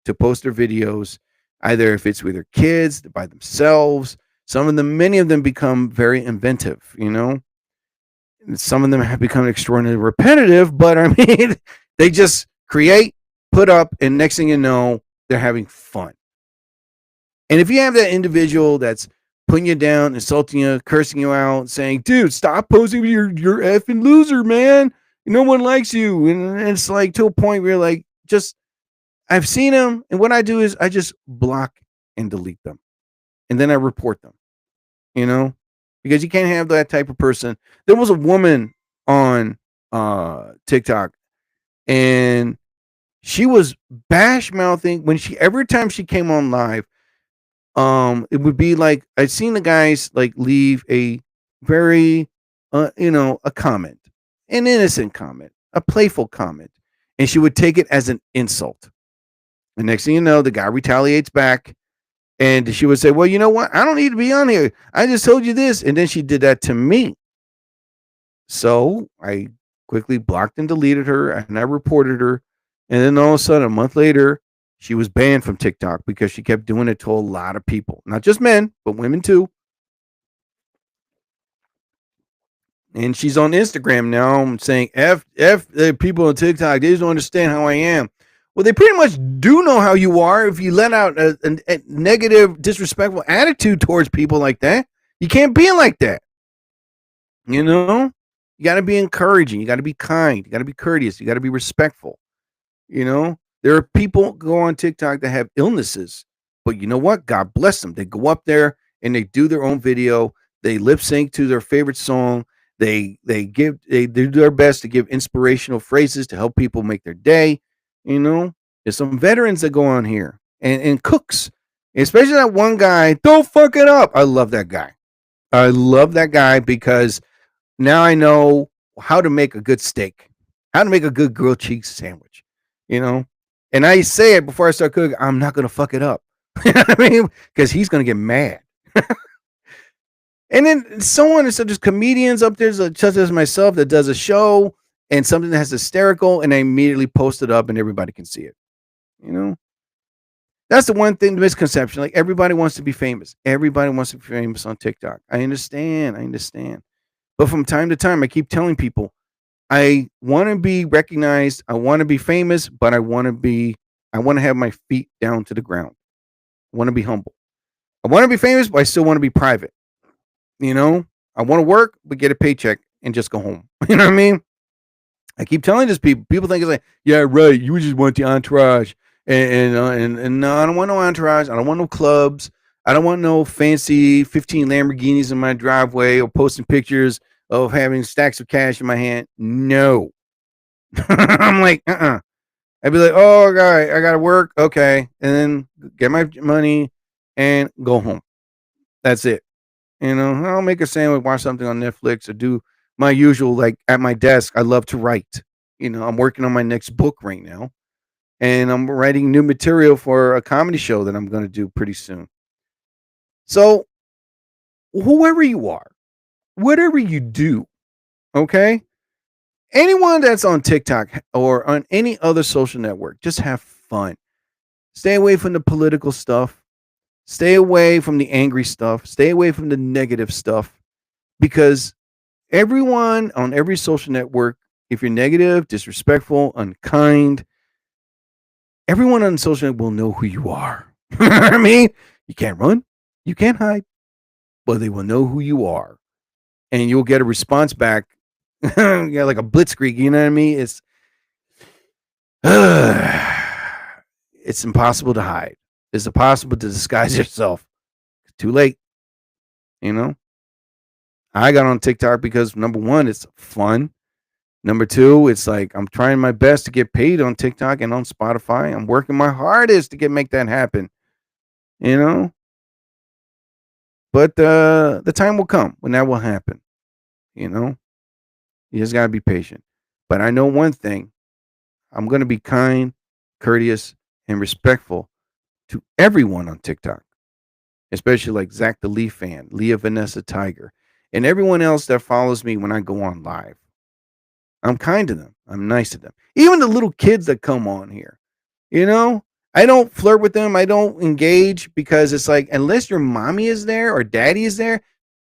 to post their videos, either if it's with their kids, by themselves. Many of them become very inventive, you know. Some of them have become extraordinarily repetitive, but I mean, they just create, put up, and next thing you know, they're having fun. And if you have that individual that's putting you down, insulting you, cursing you out, saying, dude, stop posting, you're effing loser, man. No one likes you. And it's like to a point where you're like, I've seen them. And what I do is I just block and delete them. And then I report them, you know, because you can't have that type of person. There was a woman on TikTok, and she was bash mouthing every time she came on live. It would be like, I'd seen the guys like leave a very, a comment, an innocent comment, a playful comment, and she would take it as an insult. The next thing you know, the guy retaliates back, and she would say, well, you know what? I don't need to be on here. I just told you this. And then she did that to me. So I quickly blocked and deleted her, and I reported her. And then all of a sudden, a month later, she was banned from TikTok because she kept doing it to a lot of people, not just men, but women too. And she's on Instagram now saying, F the people on TikTok, they just don't understand how I am. Well, they pretty much do know how you are if you let out a negative, disrespectful attitude towards people like that. You can't be like that. You know? You got to be encouraging. You got to be kind. You got to be courteous. You got to be respectful. You know? There are people go on TikTok that have illnesses, but you know what? God bless them. They go up there and they do their own video. They lip sync to their favorite song. They do their best to give inspirational phrases to help people make their day. You know, there's some veterans that go on here and cooks, especially that one guy. Don't fuck it up. I love that guy. I love that guy because now I know how to make a good steak, how to make a good grilled cheese sandwich. You know. And I say it before I start cooking, I'm not going to fuck it up. You know what I mean? Because he's going to get mad. And then so on and so there's comedians up there, such as myself, that does a show and something that's hysterical, and I immediately post it up and everybody can see it. You know? That's the one thing, the misconception. Like, everybody wants to be famous. Everybody wants to be famous on TikTok. I understand. But from time to time, I keep telling people, I want to be recognized. I want to be famous, but I want to have my feet down to the ground. I want to be humble. I want to be famous, but I still want to be private. You know, I want to work, but get a paycheck and just go home. You know what I mean? I keep telling this people. People think it's like, yeah, right. You just want the entourage, and no, I don't want no entourage. I don't want no clubs. I don't want no fancy 15 Lamborghinis in my driveway or posting pictures of having stacks of cash in my hand. No, I'm like, I'd be like, oh, God, I got to work. Okay. And then get my money and go home. That's it. You know, I'll make a sandwich, watch something on Netflix, or do my usual, like at my desk. I love to write. You know, I'm working on my next book right now, and I'm writing new material for a comedy show that I'm going to do pretty soon. So, whoever you are, whatever you do, okay? Anyone that's on TikTok or on any other social network, just have fun. Stay away from the political stuff. Stay away from the angry stuff. Stay away from the negative stuff, because everyone on every social network, if you're negative, disrespectful, unkind, everyone on social network will know who you are. I mean, you can't run, you can't hide, but they will know who you are, and you'll get a response back. Yeah, like a blitzkrieg. You know what I mean? It's impossible to hide. It's impossible to disguise yourself. It's too late. You know, I got on TikTok because number one, it's fun. Number two, it's like I'm trying my best to get paid on TikTok and on Spotify. I'm working my hardest to make that happen. You know, but the time will come when that will happen. You know, you just gotta be patient. But I know one thing: I'm gonna be kind, courteous, and respectful to everyone on TikTok, especially like Zach the Leaf fan, Leah Vanessa Tiger, and everyone else that follows me when I go on live. I'm kind to them. I'm nice to them. Even the little kids that come on here, you know, I don't flirt with them. I don't engage, because it's like, unless your mommy is there or daddy is there,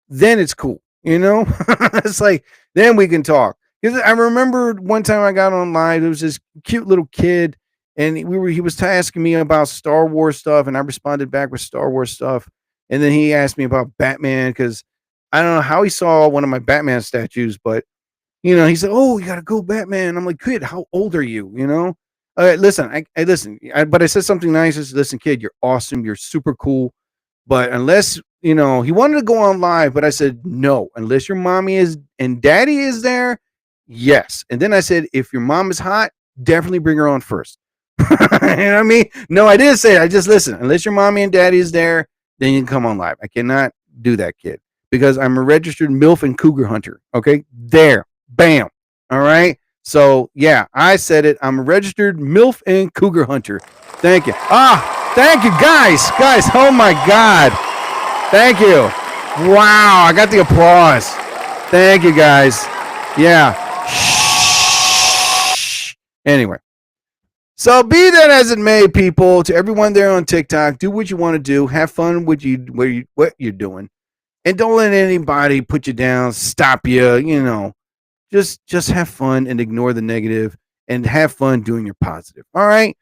then it's cool. You know, it's like, then we can talk. Because I remember one time I got on live, there was this cute little kid, and he was asking me about Star Wars stuff, and I responded back with Star Wars stuff. And then he asked me about Batman, because I don't know how he saw one of my Batman statues, but you know, he said, "Oh, you got to go Batman." I'm like, "Kid, how old are you?" You know, listen, I listen, but I said something nice. I said, "Listen, kid, you're awesome. You're super cool, but unless you know," he wanted to go on live, but I said, "No, unless your mommy is and daddy is there, yes." And then I said, "If your mom is hot, definitely bring her on first." You know what I mean? No, I didn't say it. I just listen. Unless your mommy and daddy is there, then you can come on live. I cannot do that, kid, because I'm a registered MILF and cougar hunter. Okay, there, bam. All right. So yeah, I said it. I'm a registered MILF and cougar hunter. Thank you. Thank you, guys. Oh my God. Thank you. Wow, I got the applause. Thank you, guys. Yeah. Shh. Anyway. So be that as it may, people, to everyone there on TikTok, do what you want to do. Have fun with what you're doing. And don't let anybody put you down, stop you, you know. Just have fun and ignore the negative, and have fun doing your positive. All right?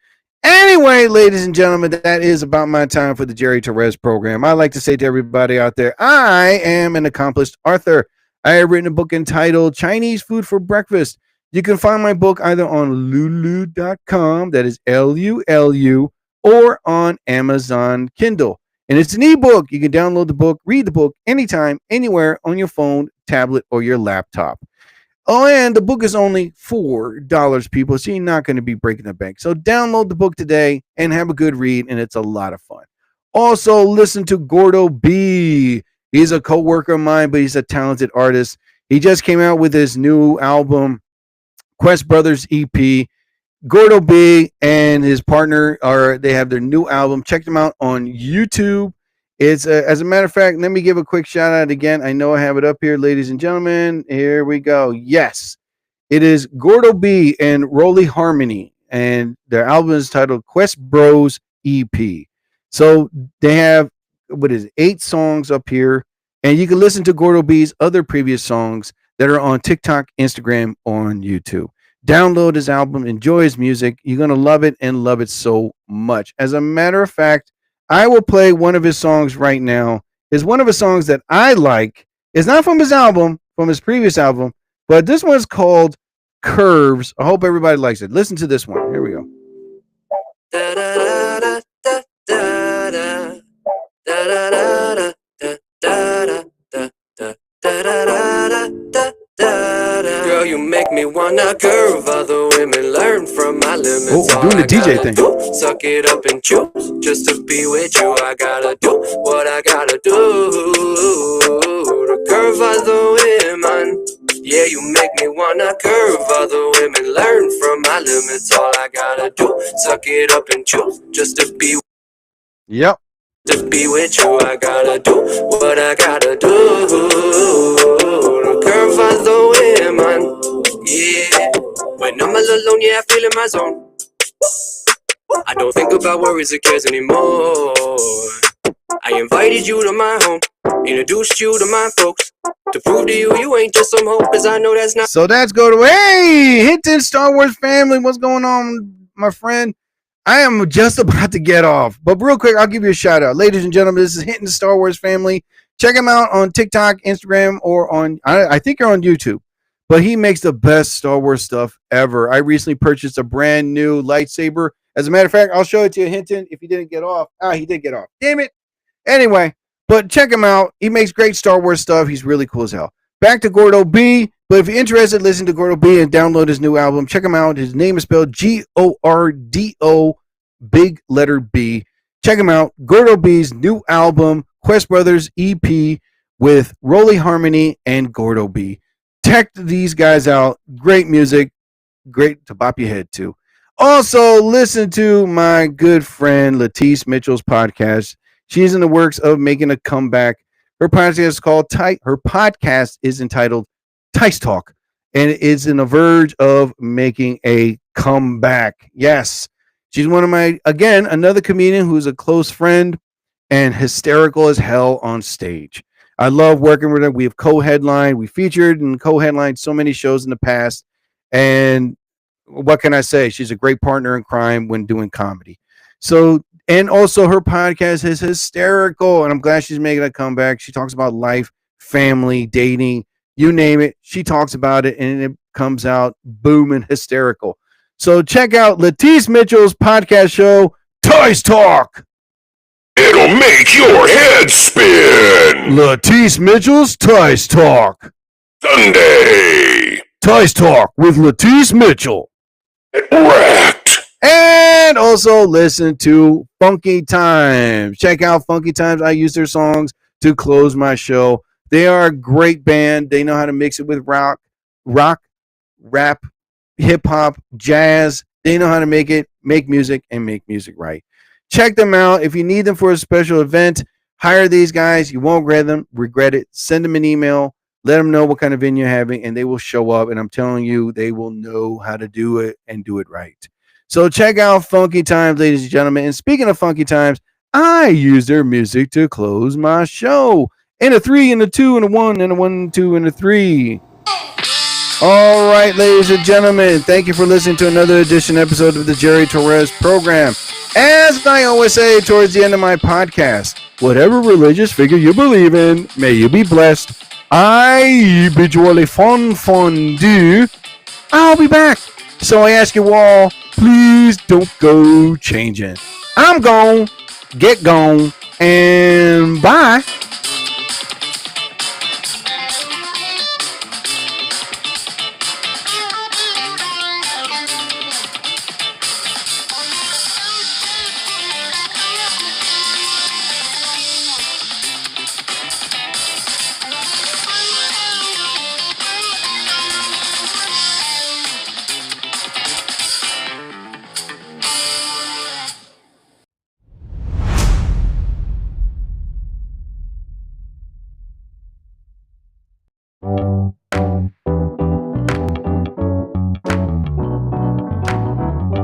Anyway, ladies and gentlemen, that is about my time for the Jerry Torres program. I like to say to everybody out there, I am an accomplished author. I have written a book entitled Chinese Food for Breakfast. You can find my book either on lulu.com, that is LULU, or on Amazon Kindle. And it's an ebook. You can download the book, read the book anytime, anywhere on your phone, tablet, or your laptop. Oh, and the book is only $4, people, so you're not going to be breaking the bank. So download the book today and have a good read, and it's a lot of fun. Also, listen to Gordo B. He's a co-worker of mine, but he's a talented artist. He just came out with his new album, Quest Brothers EP. Gordo B and his partner they have their new album. Check them out on YouTube. It's as a matter of fact, let me give a quick shout out again. I know I have it up here, ladies and gentlemen. Here we go. Yes, it is Gordo B and Rolly Harmony, and their album is titled Quest Bros EP. So they have 8 songs up here, and you can listen to Gordo B's other previous songs that are on TikTok, Instagram, or on YouTube. Download his album, enjoy his music. You're going to love it and love it so much. As a matter of fact, I will play one of his songs right now. It's one of his songs that I like. It's not from his album, from his previous album, but this one's called Curves. I hope everybody likes it. Listen to this one. Here we go. Girl, you make me wanna curve. Other women learn from my limits. Oh, I'm doing the DJ thing. Suck it up and choose. Just to be with you, I gotta do what I gotta do to curve other women. Yeah, you make me wanna curve. Other women learn from my limits. All I gotta do, suck it up and choose. Just to be. Yep. To be with you, I gotta do what I gotta do to curve other women. Yeah, when I'm all alone, yeah, I feel in my zone. I don't think about worries or cares anymore. I invited you to my home, introduced you to my folks, to prove to you you ain't just some hope, cause I know that's not. So that's go to, hey, Hinton Star Wars family. What's going on, my friend? I am just about to get off, but real quick, I'll give you a shout out. Ladies and gentlemen, this is Hinton Star Wars family. Check him out on TikTok, Instagram, or on, I think you're on YouTube, but he makes the best Star Wars stuff ever. I recently purchased a brand new lightsaber. As a matter of fact, I'll show it to you, Hinton, if he didn't get off. He did get off. Damn it. Anyway, but check him out. He makes great Star Wars stuff. He's really cool as hell. Back to Gordo B. But if you're interested, listen to Gordo B and download his new album. Check him out. His name is spelled Gordo, big letter B. Check him out. Gordo B's new album, Quest Brothers EP with Rolly Harmony and Gordo B. Check these guys out. Great music. Great to bop your head to. Also, listen to my good friend Latisse Mitchell's podcast. She's in the works of making a comeback. Her podcast is entitled Tice Talk, and it is in the verge of making a comeback. Yes, she's one of my, again, another comedian who's a close friend and hysterical as hell on stage. I love working with her. We have co-headlined. We featured and co-headlined so many shows in the past, and what can I say? She's a great partner in crime when doing comedy. So, and also her podcast is hysterical, and I'm glad she's making a comeback. She talks about life, family, dating, you name it. She talks about it, and it comes out booming hysterical. So check out Latisse Mitchell's podcast show, Tice Talk. It'll make your head spin. Latisse Mitchell's Tice Talk. Sunday. Tice Talk with Latisse Mitchell. Wrecked. And also listen to Funky Times. Check out Funky Times. I use their songs to close my show. They are a great band. They know how to mix it with rock, rap, hip-hop, jazz. They know how to make music, and make music right. Check them out. If you need them for a special event, hire these guys. You won't regret it. Send them an email. Let them know what kind of venue you're having, and they will show up. And I'm telling you, they will know how to do it and do it right. So check out Funky Times, ladies and gentlemen. And speaking of Funky Times, I use their music to close my show. And a 3, and a 2, and a 1, and a 1, 2, and a 3. All right, ladies and gentlemen, thank you for listening to another episode of the Jerry Torres program. As I always say towards the end of my podcast, whatever religious figure you believe in, may you be blessed. I bid you all a fondue. I'll be back. So I ask you all, please don't go changing. I'm gone, get gone, and bye.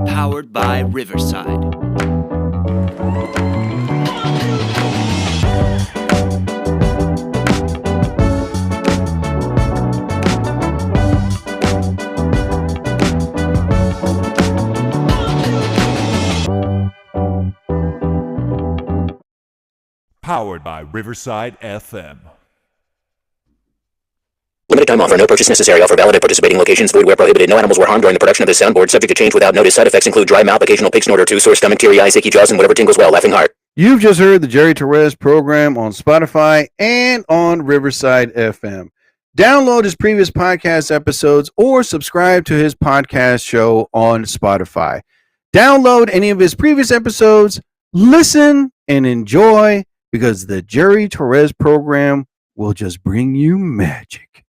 Powered by Riverside. Powered by Riverside FM. Limited time offer. No purchase necessary. Offer valid at participating locations. Void where prohibited. No animals were harmed during the production of this soundboard. Subject to change without notice. Side effects include dry mouth, occasional pig snort or two, sore stomach, teary eyes, achy jaws, and whatever tingles well. Laughing heart. You've just heard the Jerry Torres program on Spotify and on Riverside FM. Download his previous podcast episodes or subscribe to his podcast show on Spotify. Download any of his previous episodes, listen, and enjoy, because the Jerry Torres program will just bring you magic.